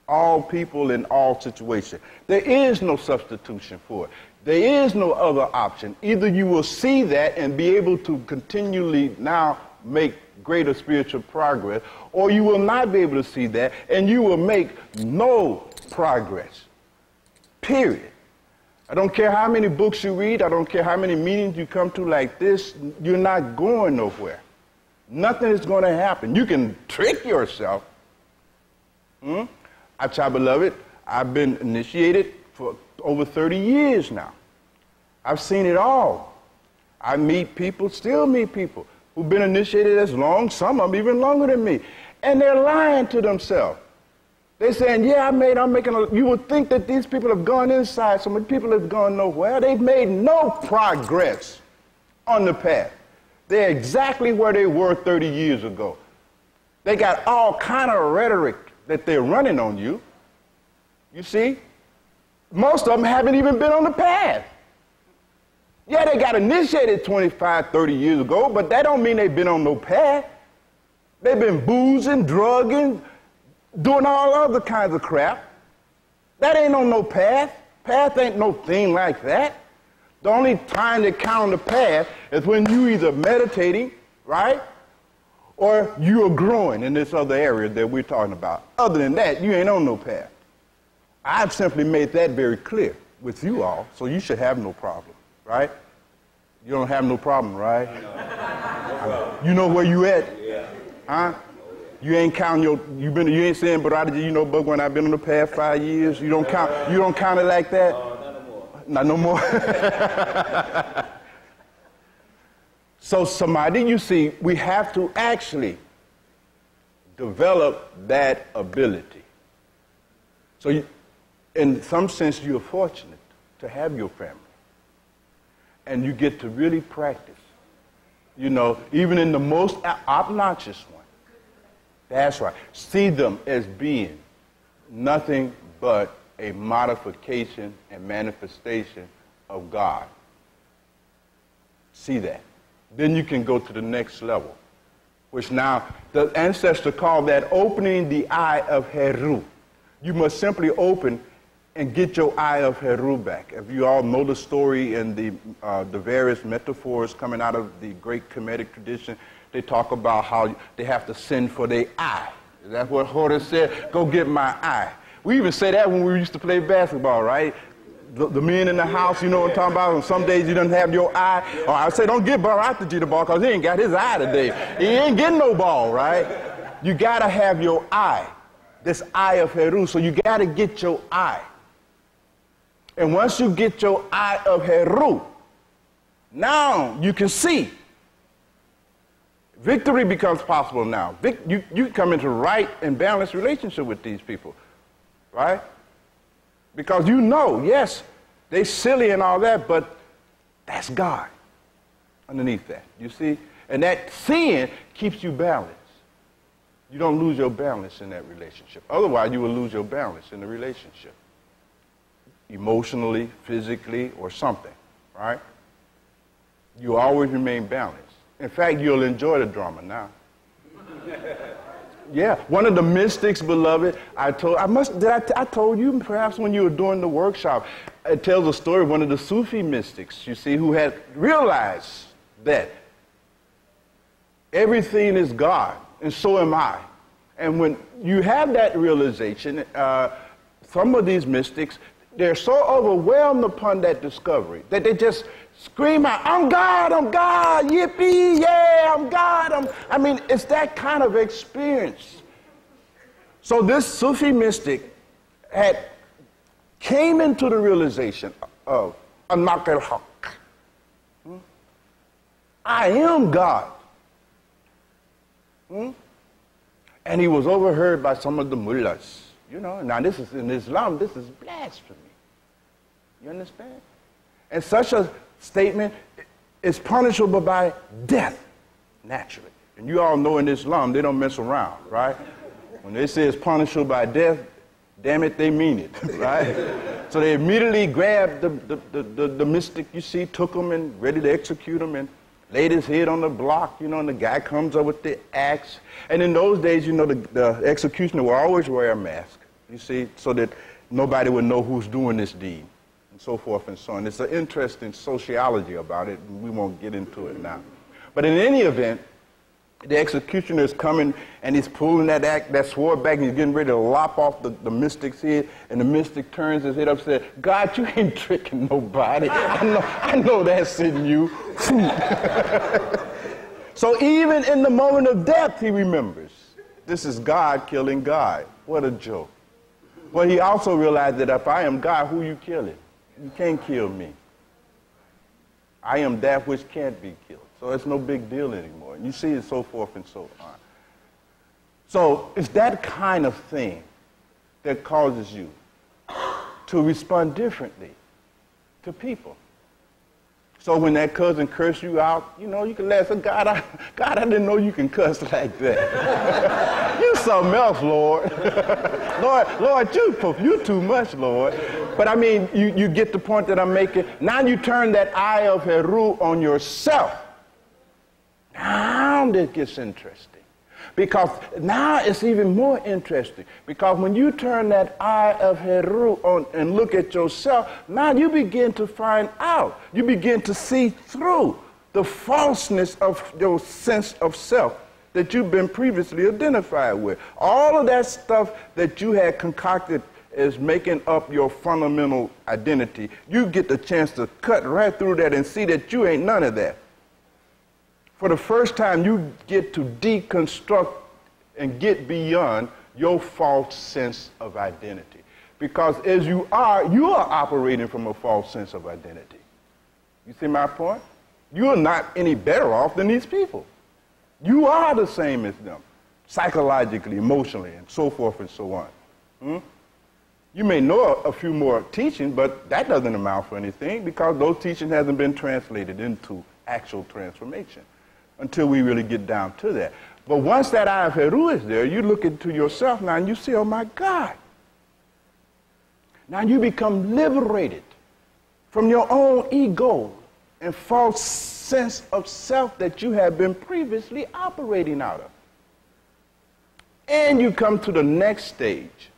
all people in all situations. There is no substitution for it. There is no other option. Either you will see that and be able to continually now make greater spiritual progress, or you will not be able to see that and you will make no progress. Period. I don't care how many books you read. I don't care how many meetings you come to like this. You're not going nowhere. Nothing is going to happen. You can trick yourself. Beloved, I've been initiated for over 30 years now. I've seen it all. I meet people, still meet people, who've been initiated as long, some of them even longer than me. And they're lying to themselves. They're saying, yeah, you would think that these people have gone inside. Some people have gone nowhere. They've made no progress on the path. They're exactly where they were 30 years ago. They got all kind of rhetoric that they're running on you. You see? Most of them haven't even been on the path. Yeah, they got initiated 25, 30 years ago, but that don't mean they've been on no path. They've been boozing, drugging, doing all other kinds of crap. That ain't on no path. Path ain't no thing like that. The only time they count on the path is when you either meditating, right, or you are growing in this other area that we're talking about. Other than that, you ain't on no path. I've simply made that very clear with you all, so you should have no problem, right? You don't have no problem, right? No. You know where you at? Yeah. Huh? You ain't counting you ain't saying, but you know, Bhagwan, I've been on the path 5 years. You don't count it like that? Not no more. So samadhi, you see, we have to actually develop that ability. So in some sense, you're fortunate to have your family. And you get to really practice. You know, even in the most obnoxious one. That's right. See them as being nothing but a modification and manifestation of God. See that. Then you can go to the next level. which now the ancestor called that opening the eye of Heru. You must simply open and get your eye of Heru back. If you all know the story and the various metaphors coming out of the great Kemetic tradition, they talk about how they have to send for their eye. That's what Horus said, go get my eye. We even say that when we used to play basketball, right? The men in the house, you know what I'm talking about? On some days you don't have your eye. Or I say, don't get Barataji the ball because he ain't got his eye today. He ain't getting no ball, right? You got to have your eye, this eye of Heru. So you got to get your eye. And once you get your eye of Heru, now you can see. Victory becomes possible now. You come into right and balanced relationship with these people, right? Because you know, yes, they silly and all that, but that's God underneath that, you see? And that seeing keeps you balanced. You don't lose your balance in that relationship. Otherwise, you will lose your balance in the relationship. Emotionally, physically, or something, right? You always remain balanced. In fact, you'll enjoy the drama now. Yeah, one of the mystics, beloved, I told you perhaps when you were doing the workshop, it tells a story of one of the Sufi mystics, you see, who had realized that everything is God, and so am I. And when you have that realization, some of these mystics, they're so overwhelmed upon that discovery that they just scream out, I'm God, yippee, yeah, I'm God. I mean, it's that kind of experience. So this Sufi mystic came into the realization of Anak al-Haq. I am God. And he was overheard by some of the mullahs. You know, now this is in Islam, this is blasphemy. You understand? And such a statement is punishable by death, naturally. And you all know in Islam, they don't mess around, right? When they say it's punishable by death, damn it, they mean it, right? So they immediately grabbed the mystic, you see, took him and ready to execute him and laid his head on the block, you know, and the guy comes up with the axe. And in those days, you know, the executioner will always wear a mask, you see, so that nobody would know who's doing this deed, and so forth and so on. It's an interesting sociology about it, and we won't get into it now. But in any event, the executioner is coming, and he's pulling that sword back, and he's getting ready to lop off the mystic's head, and the mystic turns his head up and says, God, you ain't tricking nobody. I know that's in you. So even in the moment of death, he remembers, this is God killing God. What a joke. But he also realized that if I am God, who you killing? You can't kill me. I am that which can't be killed. So it's no big deal anymore. And you see it, so forth and so on. So it's that kind of thing that causes you to respond differently to people. So when that cousin curses you out, you know, you can laugh. God, I didn't know you can cuss like that. You something else, Lord. Lord, you too much, Lord. But I mean, you get the point that I'm making. Now you turn that eye of Heru on yourself. Now it gets interesting. Because now it's even more interesting. Because when you turn that eye of Heru on and look at yourself, now you begin to find out. You begin to see through the falseness of your sense of self that you've been previously identified with. All of that stuff that you had concocted as making up your fundamental identity, you get the chance to cut right through that and see that you ain't none of that. For the first time, you get to deconstruct and get beyond your false sense of identity. Because as you are operating from a false sense of identity. You see my point? You're not any better off than these people. You are the same as them, psychologically, emotionally, and so forth and so on. You may know a few more teachings, but that doesn't amount for anything because those teachings hasn't been translated into actual transformation until we really get down to that. But once that eye of Heru is there, you look into yourself now and you say, oh my God. Now you become liberated from your own ego and false sense of self that you have been previously operating out of. And you come to the next stage.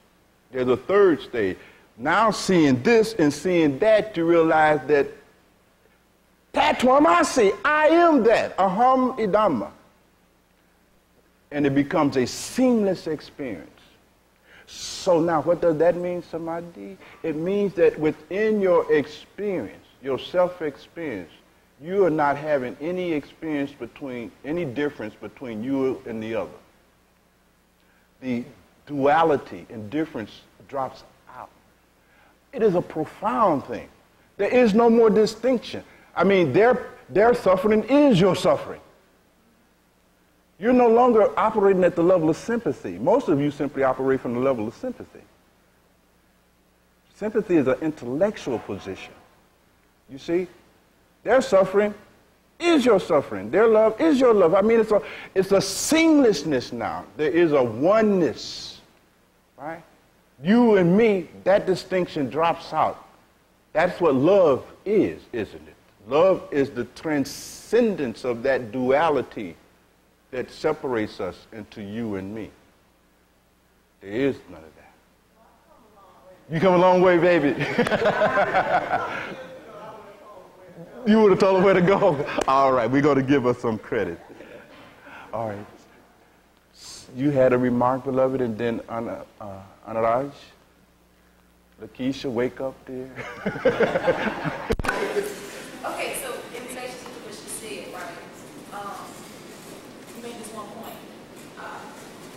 There's a third stage. Now seeing this and seeing that, you realize that Tatwamasi, I am that, aham idamma. And it becomes a seamless experience. So now what does that mean, Samadhi? It means that within your experience, your self-experience, you are not having any any difference between you and the other. The duality and difference drops out. It is a profound thing. There is no more distinction. I mean, their suffering is your suffering. You're no longer operating at the level of sympathy. Most of you simply operate from the level of sympathy. Sympathy is an intellectual position. You see? Their suffering is your suffering. Their love is your love. I mean, it's a seamlessness now. There is a oneness, right? You and me, that distinction drops out. That's what love is, isn't it? Love is the transcendence of that duality that separates us into you and me. There is none of that. You come a long way, baby. You would have told her where to go. All right, we're going to give her some credit. All right. You had a remark, beloved, and then Anaraj, Lakeisha, wake up, dear. Okay, so in relation to what she said, right? You made this one point.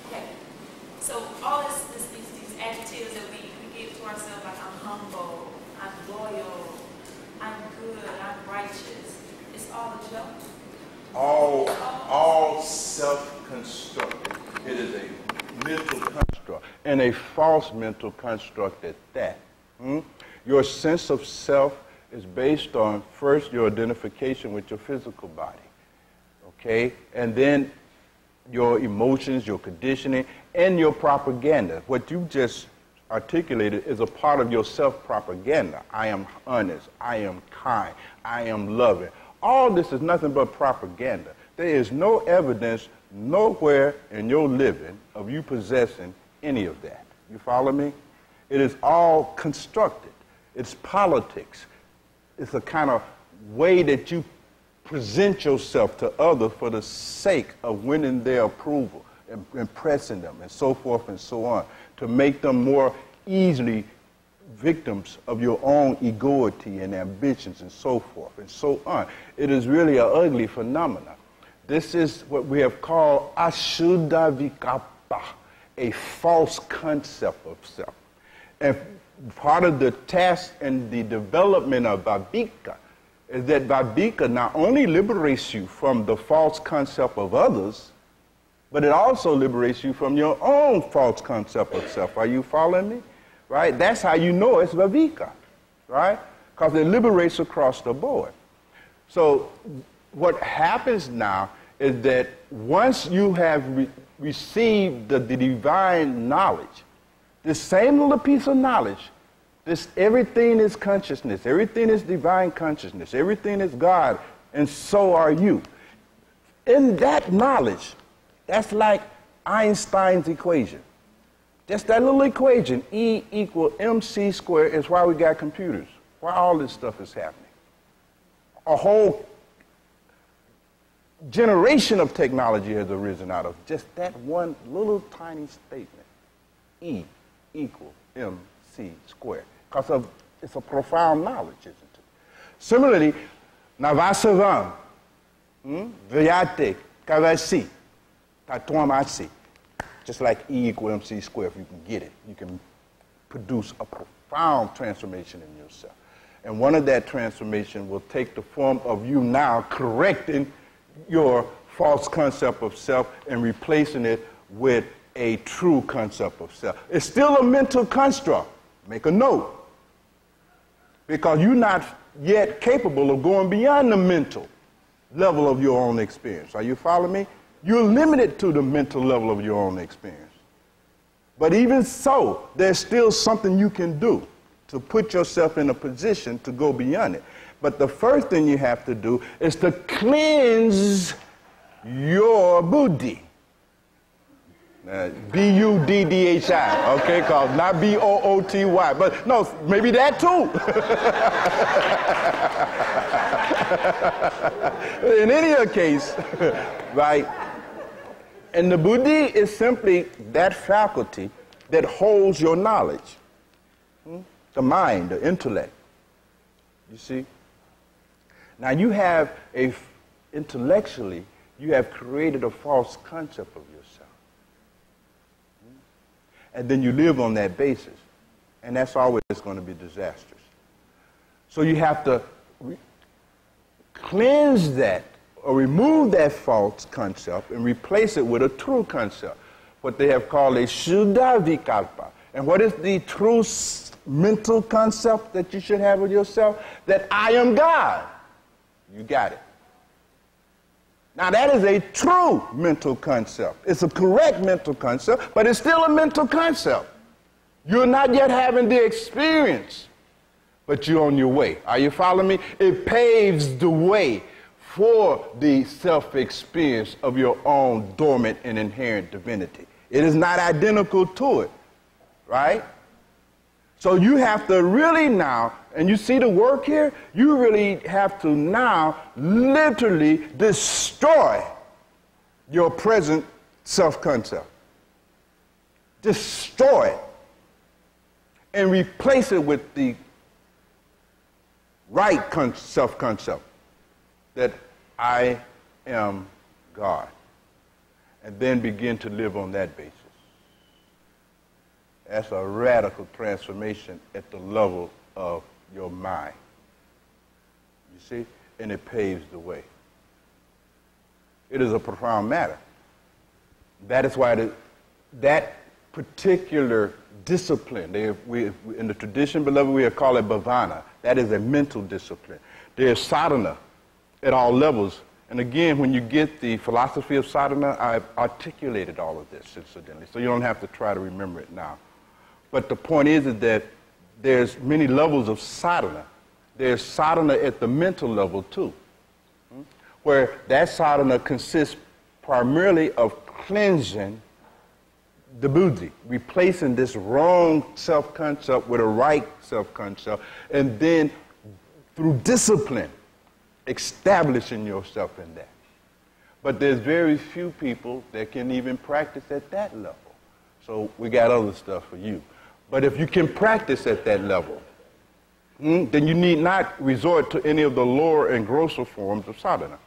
Okay. So all these adjectives that we give to ourselves, like I'm humble, I'm loyal, I'm good, I'm righteous. It's all a joke. All self-constructed. It is a mental construct, and a false mental construct at that. Your sense of self is based on, first, your identification with your physical body, okay? And then your emotions, your conditioning, and your propaganda. What you just articulated is a part of your self-propaganda. I am honest, I am kind, I am loving. All this is nothing but propaganda. There is no evidence nowhere in your living of you possessing any of that. You follow me? It is all constructed. It's politics. It's a kind of way that you present yourself to others for the sake of winning their approval, and impressing them, and so forth and so on, to make them more easily victims of your own egoity and ambitions and so forth and so on. It is really an ugly phenomenon. This is what we have called ashuddha vikapa, a false concept of self. And part of the task and the development of viveka is that viveka not only liberates you from the false concept of others, but it also liberates you from your own false concept of self. Are you following me? Right? That's how you know it's viveka, right? Because it liberates across the board. So what happens now is that once you have received the divine knowledge, this same little piece of knowledge, everything is consciousness, everything is divine consciousness, everything is God, and so are you. In that knowledge, that's like Einstein's equation. Just that little equation, E equal mc squared, is why we got computers, why all this stuff is happening. A whole generation of technology has arisen out of just that one little tiny statement, E equal mc squared, because it's a profound knowledge, isn't it? Similarly, navasavam, vyate, kavasi, tatwamasi. Just like E equal mc squared, if you can get it, you can produce a profound transformation in yourself. And one of that transformation will take the form of you now correcting your false concept of self and replacing it with a true concept of self. It's still a mental construct. Make a note. Because you're not yet capable of going beyond the mental level of your own experience. Are you following me? You're limited to the mental level of your own experience. But even so, there's still something you can do to put yourself in a position to go beyond it. But the first thing you have to do is to cleanse your buddhi. B-U-D-D-H-I, okay, called not B-O-O-T-Y, but no, maybe that too. In any case, right, and the buddhi is simply that faculty that holds your knowledge, the mind, the intellect, you see. Now you have intellectually, you have created a false concept of yourself. And then you live on that basis. And that's always going to be disastrous. So you have to cleanse that or remove that false concept and replace it with a true concept, what they have called a Shuddha Vikalpa. And what is the true mental concept that you should have of yourself? That I am God. You got it. Now that is a true mental concept. It's a correct mental concept, but it's still a mental concept. You're not yet having the experience, but you're on your way. Are you following me? It paves the way for the self-experience of your own dormant and inherent divinity. It is not identical to it, right? So you have to really now, and you see the work here, you really have to now literally destroy your present self-concept. Destroy it and replace it with the right self-concept that I am God. And then begin to live on that basis. That's a radical transformation at the level of your mind. You see? And it paves the way. It is a profound matter. That is why that particular discipline, in the tradition, beloved, we call it bhavana. That is a mental discipline. There's sadhana at all levels. And again, when you get the philosophy of sadhana, I've articulated all of this, incidentally, so you don't have to try to remember it now. But the point is that there's many levels of sadhana. There's sadhana at the mental level too, where that sadhana consists primarily of cleansing the buddhi, replacing this wrong self-concept with a right self-concept, and then through discipline, establishing yourself in that. But there's very few people that can even practice at that level. So we got other stuff for you. But if you can practice at that level, then you need not resort to any of the lower and grosser forms of sadhana.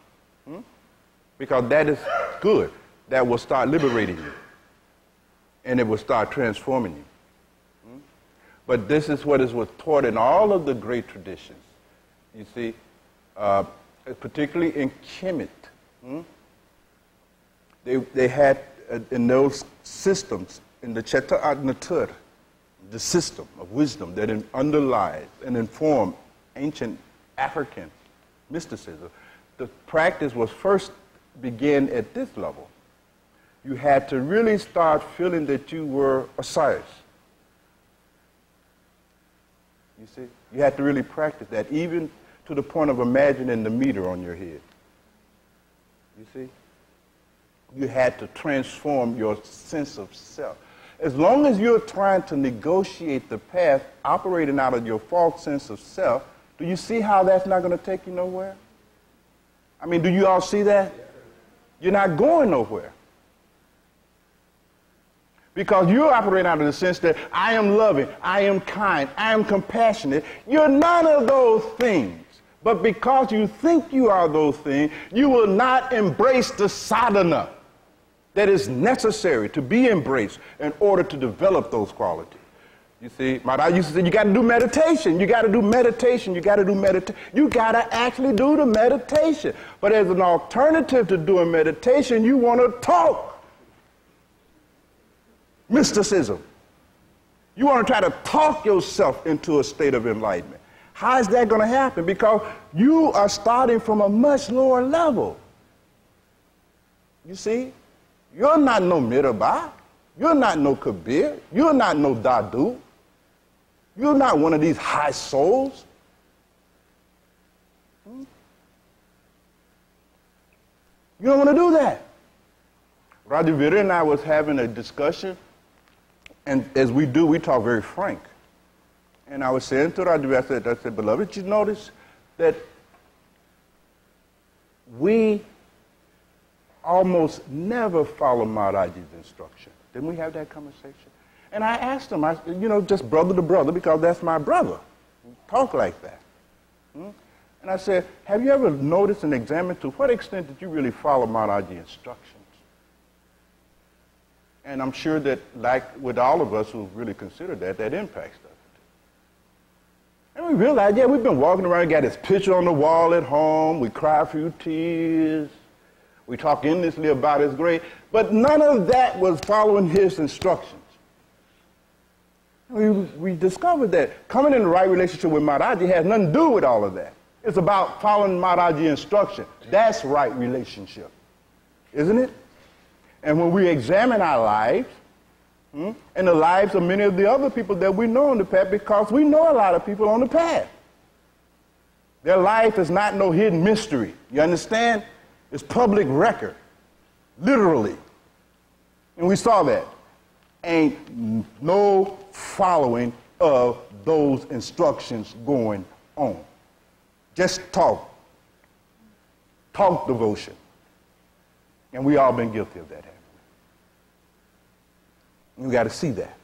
Because that is good. That will start liberating you. And it will start transforming you. But this is what was taught in all of the great traditions. You see, particularly in Kemet. They had in those systems, in the Cheta Natur, the system of wisdom that underlies and informs ancient African mysticism, the practice was first began at this level. You had to really start feeling that you were Osiris. You see? You had to really practice that, even to the point of imagining the meter on your head. You see? You had to transform your sense of self. As long as you're trying to negotiate the path operating out of your false sense of self, do you see how that's not going to take you nowhere? I mean, do you all see that? You're not going nowhere. Because you're operating out of the sense that I am loving, I am kind, I am compassionate. You're none of those things. But because you think you are those things, you will not embrace the sadhana that is necessary to be embraced in order to develop those qualities. You see, my dad used to say, you got to do meditation, you got to do meditation, you got to do meditation. You got to actually do the meditation. But as an alternative to doing meditation, you want to talk mysticism. You want to try to talk yourself into a state of enlightenment. How is that going to happen? Because you are starting from a much lower level. You see? You're not no Mirabai. You're not no Kabir. You're not no Dadu. You're not one of these high souls. You don't want to do that. Radhavira and I was having a discussion, and as we do, we talk very frank. And I was saying to Radhavira, I said, beloved, you notice that we almost never follow Maharaji's instruction. Didn't we have that conversation? And I asked him, just brother to brother, because that's my brother. We talk like that. And I said, have you ever noticed and examined to what extent did you really follow Maharaji's instructions? And I'm sure that, like with all of us who really consider that, that impacts us. And we realized, yeah, we've been walking around, got his picture on the wall at home, we cry a few tears, we talk endlessly about his grave, but none of that was following his instructions. We discovered that coming in the right relationship with Maharaji has nothing to do with all of that. It's about following Maharaji's instruction. That's right relationship, isn't it? And when we examine our lives, and the lives of many of the other people that we know on the path, because we know a lot of people on the path. Their life is not no hidden mystery. You understand? It's public record, literally. And we saw that. Ain't no following of those instructions going on. Just talk. Talk devotion. And we all been guilty of that, haven't we? You got to see that.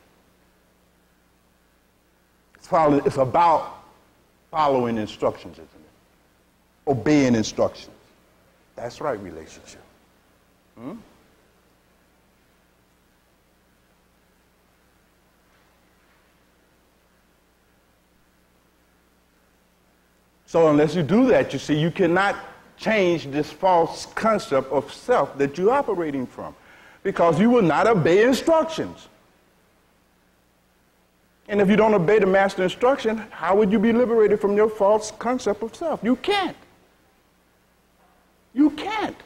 It's about following instructions, isn't it? Obeying instructions. That's right relationship. So unless you do that, you see, you cannot change this false concept of self that you're operating from, because you will not obey instructions. And if you don't obey the master instruction, how would you be liberated from your false concept of self? You can't. You can't.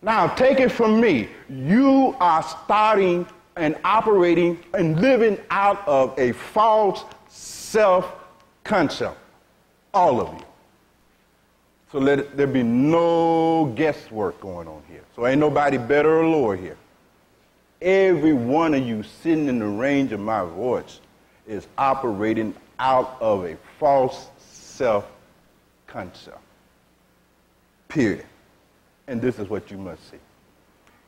Now, take it from me. You are starting and operating and living out of a false self-concept. All of you. So let there be no guesswork going on here. So ain't nobody better or lower here. Every one of you sitting in the range of my voice is operating out of a false self-concept. Period. And this is what you must see.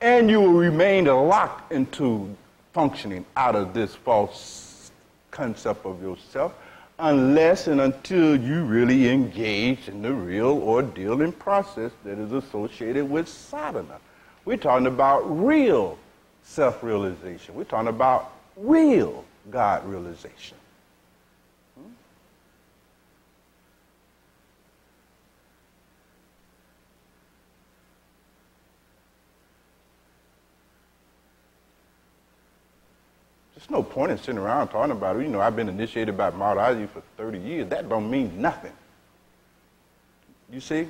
And you will remain locked into functioning out of this false concept of yourself unless and until you really engage in the real ordeal and process that is associated with sadhana. We're talking about real self-realization. We're talking about real God realization. There's no point in sitting around talking about it. I've been initiated by Maharaji for 30 years. That don't mean nothing. You see?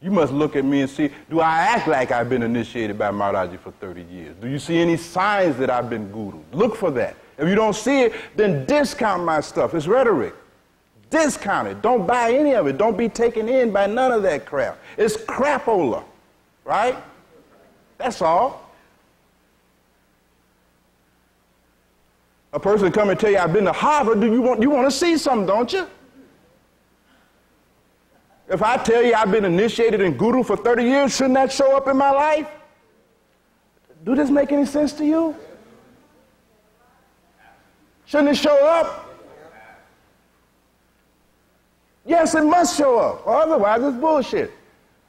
You must look at me and see, do I act like I've been initiated by Maharaji for 30 years? Do you see any signs that I've been guru? Look for that. If you don't see it, then discount my stuff. It's rhetoric. Discount it. Don't buy any of it. Don't be taken in by none of that crap. It's crapola, right? That's all. A person come and tell you, I've been to Harvard, you want to see something, don't you? If I tell you I've been initiated in Guru for 30 years, shouldn't that show up in my life? Do this make any sense to you? Shouldn't it show up? Yes, it must show up, or otherwise it's bullshit.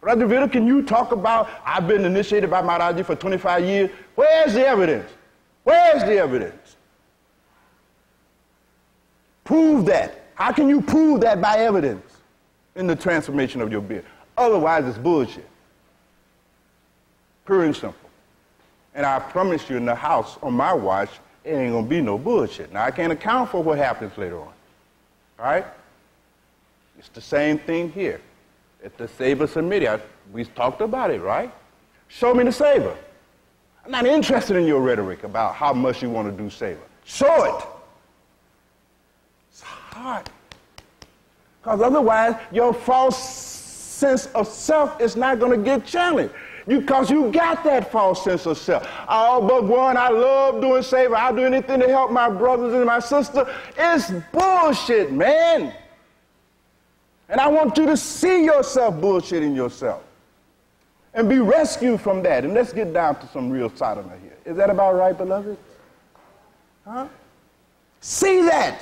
Radhavira, can you talk about, I've been initiated by Maharaji for 25 years? Where's the evidence? Where's the evidence? Prove that. How can you prove that by evidence in the transformation of your being? Otherwise, it's bullshit. Pure and simple. And I promise you, in the house on my watch, it ain't going to be no bullshit. Now, I can't account for what happens later on. All right? It's the same thing here. At the Seva Samiti, we talked about it, right? Show me the Seva. I'm not interested in your rhetoric about how much you want to do Seva. Show it. It's hard. Because otherwise, your false sense of self is not going to get challenged. Because you got that false sense of self. Oh, Bhagwan, I love doing saving. I'll do anything to help my brothers and my sister. It's bullshit, man. And I want you to see yourself bullshitting yourself and be rescued from that. And let's get down to some real sadhana here. Is that about right, beloved? Huh? See that.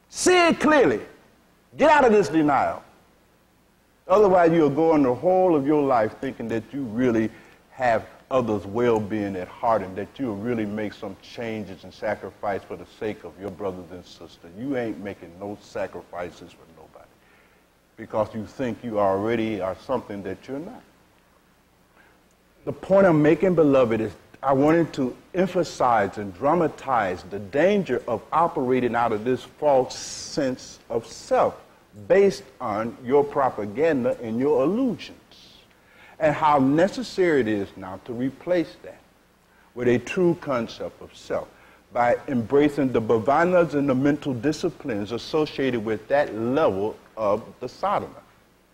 See it clearly. Get out of this denial. Otherwise, you'll go on the whole of your life thinking that you really have others' well-being at heart and that you'll really make some changes and sacrifice for the sake of your brothers and sisters. You ain't making no sacrifices for nobody because you think you already are something that you're not. The point I'm making, beloved, is I wanted to emphasize and dramatize the danger of operating out of this false sense of self based on your propaganda and your illusions, and how necessary it is now to replace that with a true concept of self by embracing the bhavanas and the mental disciplines associated with that level of the sadhana.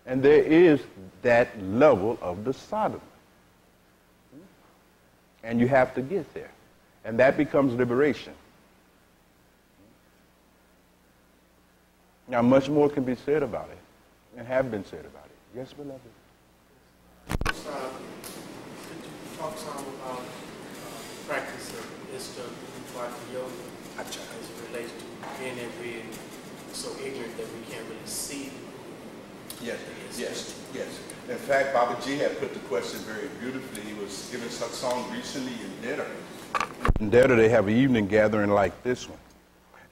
And there is that level of the sadhana. And you have to get there. And that becomes liberation. Now, much more can be said about it, and have been said about it. Yes, beloved? Could you talk some about practice of Bhakti yoga as it relates to being that we're so ignorant that we can't really see? Yes. In fact, Babaji had put the question very beautifully. He was giving satsang recently in Dera. In Dera, they have an evening gathering like this one.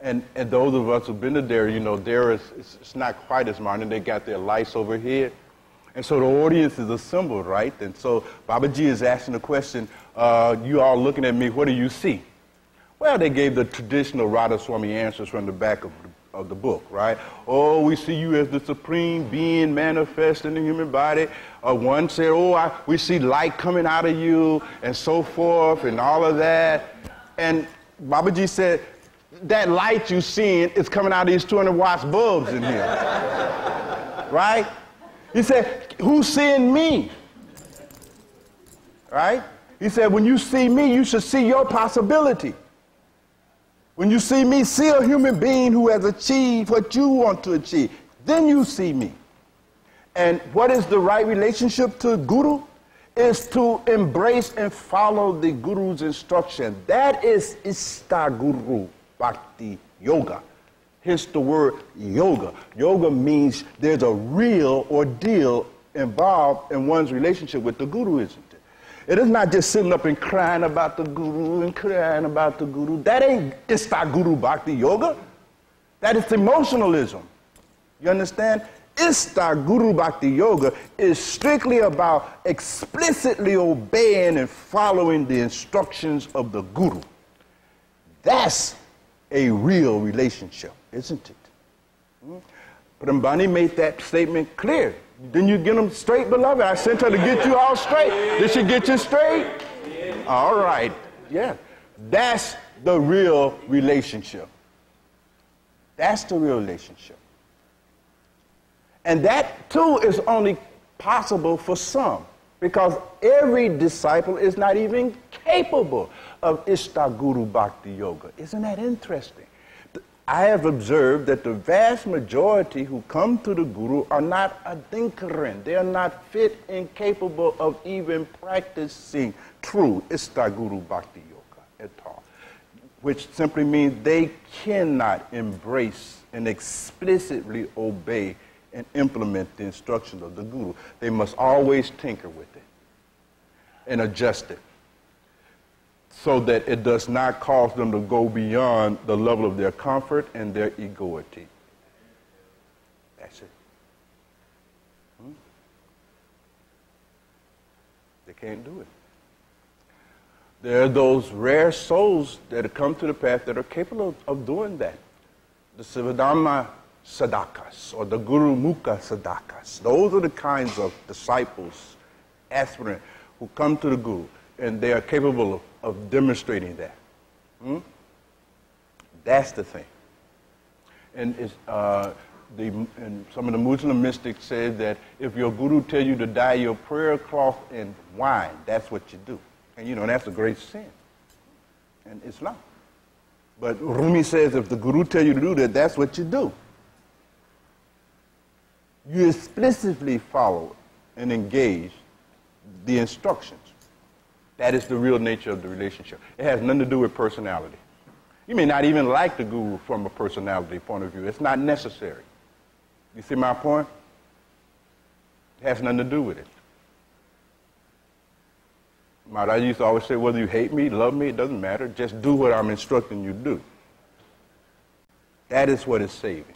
And those of us who've been to Dera, you know, Dera it's not quite as modern. They got their lights over here. And so the audience is assembled, right? And so Babaji is asking the question, you all looking at me, what do you see? Well, they gave the traditional Radha-swami answers from the back of the book, right? Oh, we see you as the supreme being manifest in the human body. One said, we see light coming out of you, and so forth, and all of that. And Babaji said, that light you seeing is coming out of these 200 watts bulbs in here, right? He said, who's seeing me? Right? He said, when you see me, you should see your possibility. When you see me, see a human being who has achieved what you want to achieve. Then you see me. And what is the right relationship to Guru? Is to embrace and follow the Guru's instruction. That is Istaguru Bhakti Yoga. Hence the word yoga. Yoga means there's a real ordeal involved in one's relationship with the Guru, isn't it? It is not just sitting up and crying about the Guru and crying about the Guru. That ain't Istaguru Bhakti Yoga. That is emotionalism. You understand? Istaguru Bhakti Yoga is strictly about explicitly obeying and following the instructions of the Guru. That's a real relationship, isn't it? Prambani made that statement clear. Didn't you get them straight, beloved? I sent her to get you all straight. Did she get you straight? All right. Yeah. That's the real relationship. That's the real relationship. And that, too, is only possible for some, because every disciple is not even capable of Istaguru Bhakti Yoga. Isn't that interesting? I have observed that the vast majority who come to the Guru are not adinkaran. They are not fit and capable of even practicing true Istaguru Bhakti Yoga at all, which simply means they cannot embrace and explicitly obey and implement the instructions of the Guru. They must always tinker with it and adjust it so that it does not cause them to go beyond the level of their comfort and their egoity. That's it. They can't do it. There are those rare souls that have come to the path that are capable of doing that. The Sivadhamma Sadakas or the Guru Mukha Sadakas. Those are the kinds of disciples, aspirants, who come to the Guru, and they are capable of demonstrating that. That's the thing. And it's, and some of the Muslim mystics said that if your guru tell you to dye your prayer cloth in wine, that's what you do. And you know, that's a great sin in Islam. But Rumi says if the guru tell you to do that, that's what you do. You explicitly follow and engage the instructions. That is the real nature of the relationship. It has nothing to do with personality. You may not even like the guru from a personality point of view. It's not necessary. You see my point? It has nothing to do with it. Maharaj used to always say, whether you hate me, love me, it doesn't matter. Just do what I'm instructing you to do. That is what is saving.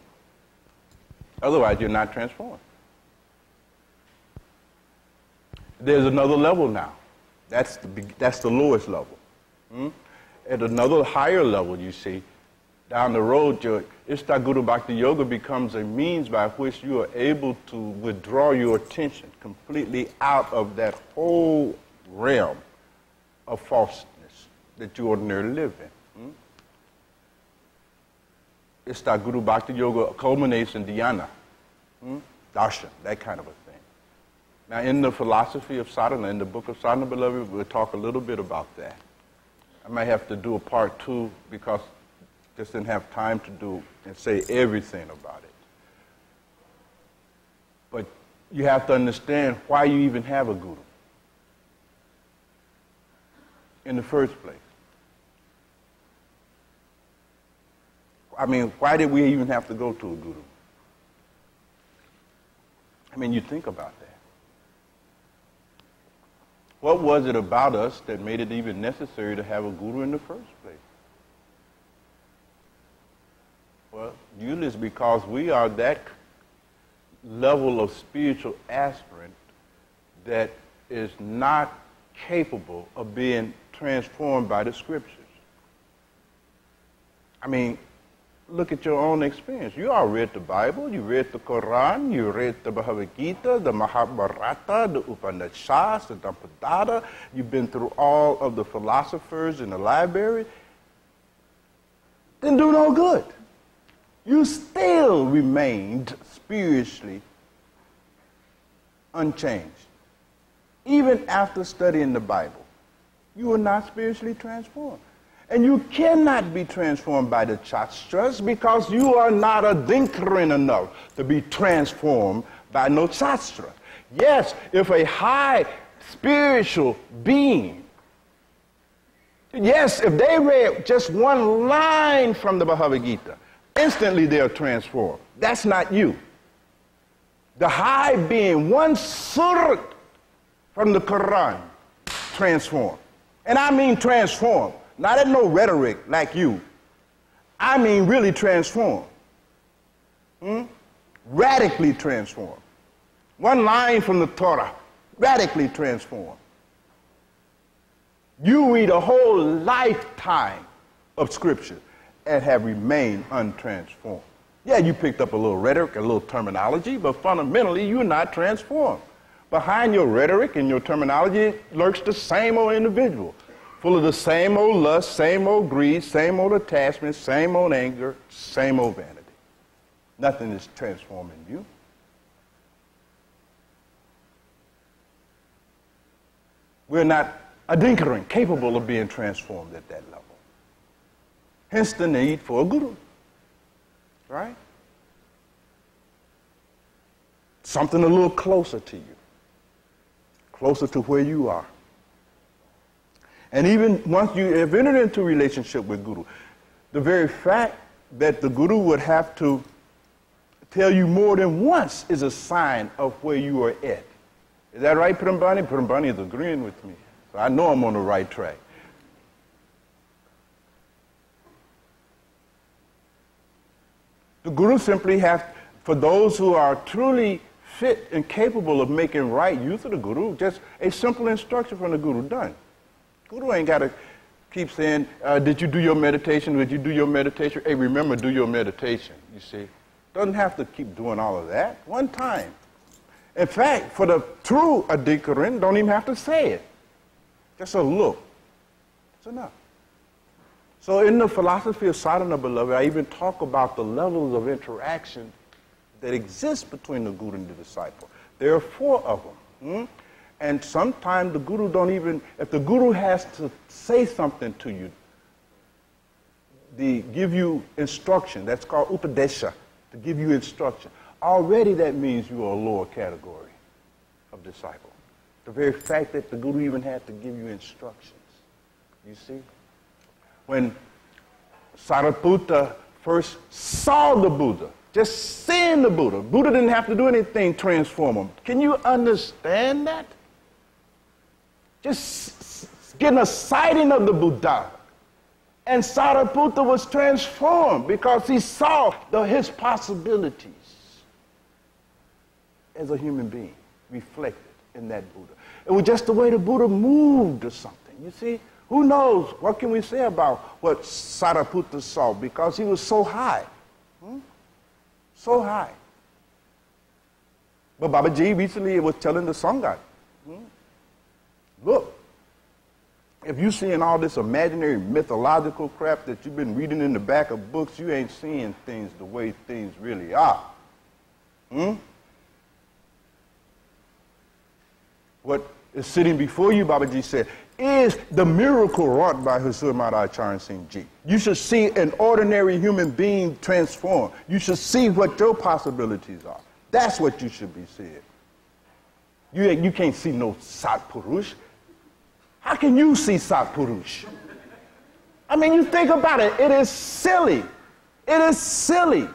Otherwise, you're not transformed. There's another level now. That's the lowest level. At another higher level, you see, down the road, your Ishta Guru Bhakti Yoga becomes a means by which you are able to withdraw your attention completely out of that whole realm of falseness that you ordinarily live in. Ishta Guru Bhakti Yoga culminates in dhyana, darshan, that kind of a thing. Now, in the philosophy of sadhana, in the book of sadhana, beloved, we'll talk a little bit about that. I might have to do a part 2 because I just didn't have time to do and say everything about it. But you have to understand why you even have a guru in the first place. I mean, why did we even have to go to a guru? I mean, you think about that. What was it about us that made it even necessary to have a guru in the first place? Well, usually it's because we are that level of spiritual aspirant that is not capable of being transformed by the scriptures. I mean, look at your own experience. You all read the Bible, you read the Quran, you read the Bhagavad Gita, the Mahabharata, the Upanishads, the Dhammapada. You've been through all of the philosophers in the library. Didn't do no good. You still remained spiritually unchanged. Even after studying the Bible, you were not spiritually transformed. And you cannot be transformed by the Shastras because you are not a Dinkarin enough to be transformed by no Shastra. Yes, if a high spiritual being, yes, if they read just one line from the Bhagavad Gita, instantly they are transformed. That's not you. The high being, one surat from the Quran, transformed. And I mean transformed. Not in no rhetoric like you. I mean really transformed. Radically transformed. One line from the Torah, radically transformed. You read a whole lifetime of scripture and have remained untransformed. Yeah, you picked up a little rhetoric, a little terminology, but fundamentally you're not transformed. Behind your rhetoric and your terminology lurks the same old individual, full of the same old lust, same old greed, same old attachment, same old anger, same old vanity. Nothing is transforming you. We're not a Dinkarin capable of being transformed at that level. Hence the need for a guru. Right? Something a little closer to you. Closer to where you are. And even once you have entered into a relationship with Guru, the very fact that the Guru would have to tell you more than once is a sign of where you are at. Is that right, Prambani? Prambani is agreeing with me. So I know I'm on the right track. The Guru simply has, for those who are truly fit and capable of making right use of the Guru, just a simple instruction from the Guru, done. Guru ain't got to keep saying, did you do your meditation? Did you do your meditation? Hey, remember, do your meditation, you see. Doesn't have to keep doing all of that. One time. In fact, for the true Adhikaran, don't even have to say it. Just a look. It's enough. So in the philosophy of sadhana, beloved, I even talk about the levels of interaction that exists between the guru and the disciple. There are 4 of them. And sometimes the guru don't even, if the guru has to say something to you, give you instruction, that's called upadesha, to give you instruction. Already that means you are a lower category of disciple. The very fact that the guru even had to give you instructions. You see? When Sariputta first saw the Buddha, just seeing the Buddha, Buddha didn't have to do anything to transform him. Can you understand that? Just getting a sighting of the Buddha. And Sariputta was transformed because he saw his possibilities as a human being reflected in that Buddha. It was just the way the Buddha moved or something. You see, who knows? What can we say about what Sariputta saw? Because he was so high. So high. But Babaji recently was telling the Sangha, look, if you're seeing all this imaginary mythological crap that you've been reading in the back of books, you ain't seeing things the way things really are. What is sitting before you, Babaji said, is the miracle wrought by Huzur Maharaj Charan Singh Ji. You should see an ordinary human being transformed. You should see what your possibilities are. That's what you should be seeing. You can't see no Satpurush. How can you see Satpurush? I mean, you think about it. It is silly. It is silly.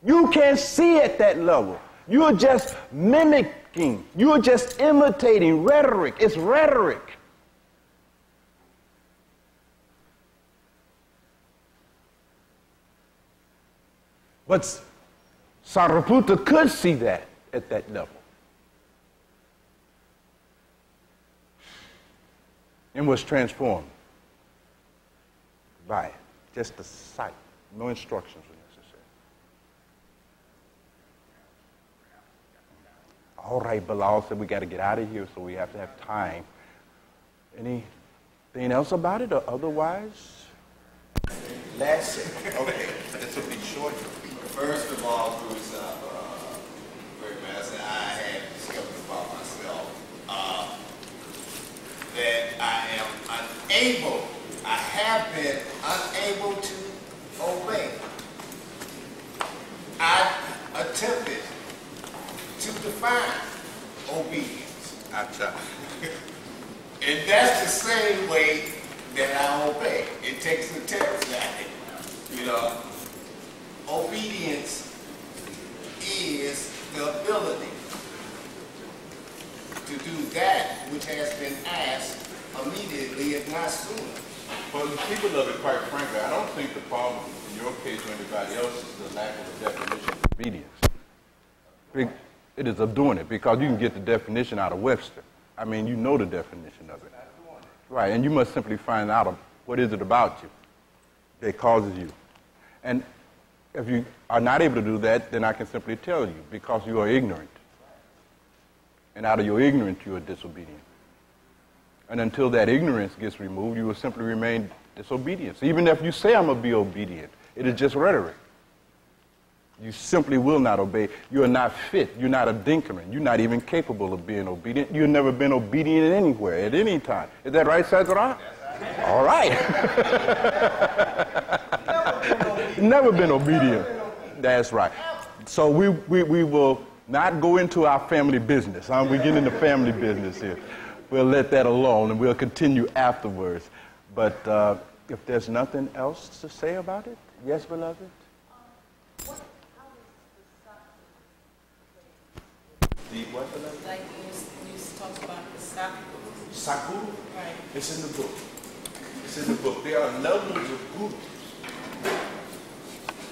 You can't see at that level. You're just mimicking. You're just imitating rhetoric. It's rhetoric. But Sariputta could see that at that level. And was transformed by it. Just the sight. No instructions were necessary. All right, Bilal said we got to get out of here, so we have to have time. Anything else about it or otherwise? Last, okay, this will be short. First of all, Bruce, Great Master, I had discovered about myself that I have been unable to obey. I attempted to define obedience. And that's the same way that I obey. It takes the text at it. You know, obedience is the ability to do that which has been asked immediately, if not sooner. Well, the people of it, quite frankly, I don't think the problem in your case or anybody else is the lack of a definition of obedience. It is of doing it, because you can get the definition out of Webster. I mean, you know the definition of it. Right, and you must simply find out what is it about you that causes you. And if you are not able to do that, then I can simply tell you, because you are ignorant. And out of your ignorance, you are disobedient. And until that ignorance gets removed, you will simply remain disobedient. Even if you say I'm going to be obedient, it is just rhetoric. You simply will not obey. You are not fit. You're not a dinkerman. You're not even capable of being obedient. You've never been obedient anywhere, at any time. Is that right, Sajara? All right. Never been obedient. That's right. So we will not go into our family business. We get into family business here. We'll let that alone, and we'll continue afterwards. But if there's nothing else to say about it, yes, beloved? What, beloved? Like you talked about the sakuru. Sakuru? Right. It's in the book. It's in the book. There are levels of gurus.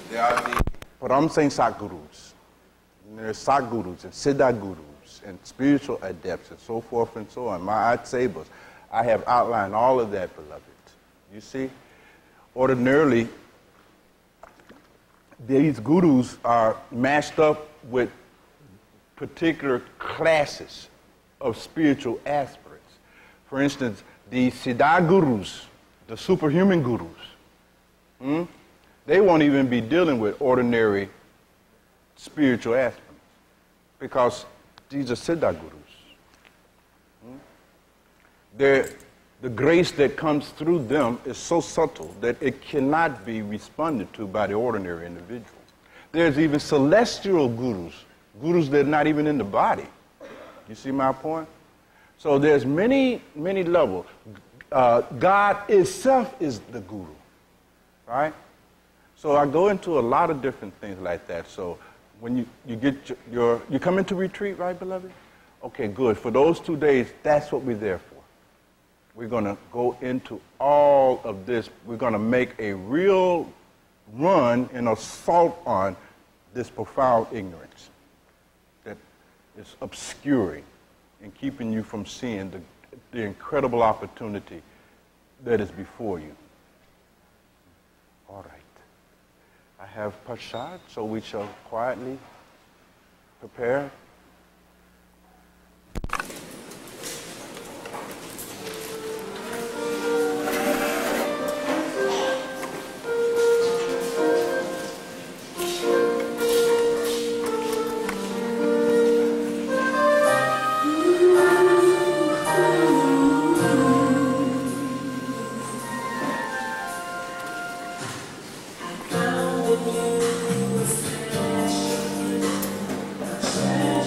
There are the... But I'm saying Satgurus. There's Satgurus and Siddha Gurus and spiritual adepts and so forth and so on. My Sabas. I have outlined all of that, beloved. You see? Ordinarily, these gurus are matched up with particular classes of spiritual aspirants. For instance, the Siddha Gurus, the superhuman gurus, they won't even be dealing with ordinary spiritual aspects, because these are Siddha Gurus. The grace that comes through them is so subtle that it cannot be responded to by the ordinary individual. There's even celestial gurus, gurus that are not even in the body. You see my point? So there's many, many levels. God itself is the guru, right? So I go into a lot of different things like that. So when you get you come into retreat, right, beloved? Okay, good. For those 2 days, that's what we're there for. We're going to go into all of this. We're going to make a real run and assault on this profound ignorance that is obscuring and keeping you from seeing the incredible opportunity that is before you. All right. I have Prasad, so we shall quietly prepare. Transcending.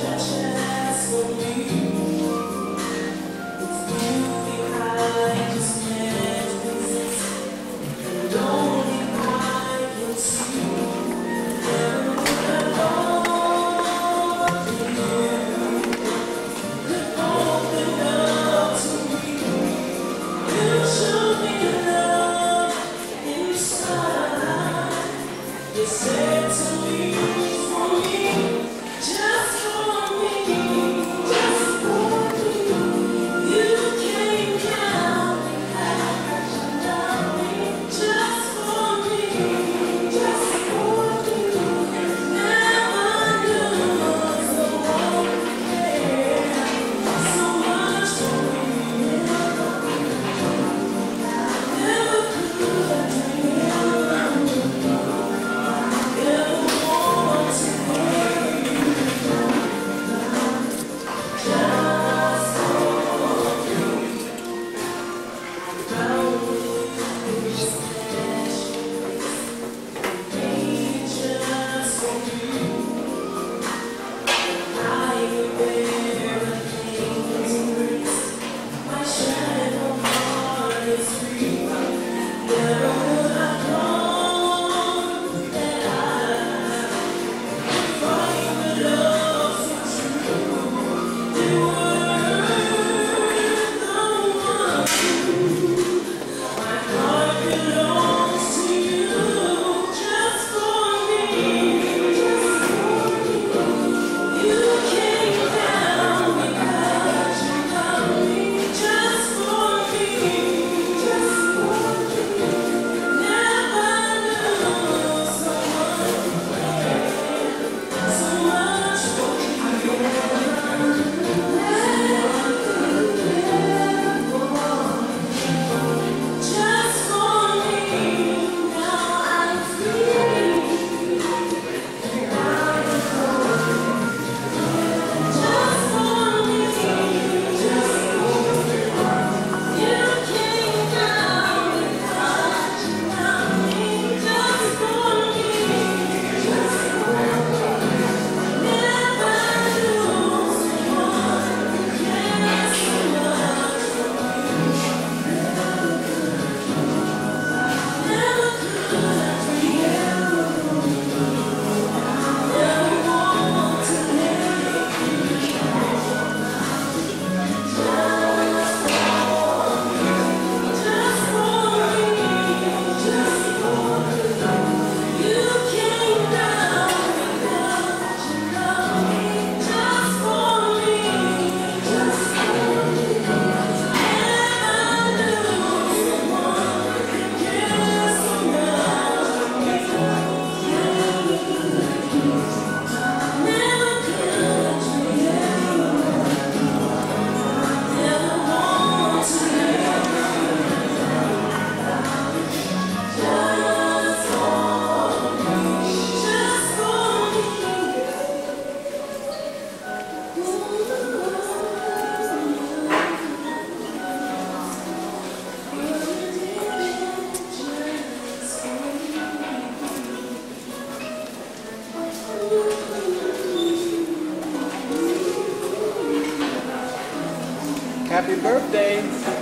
Happy birthday.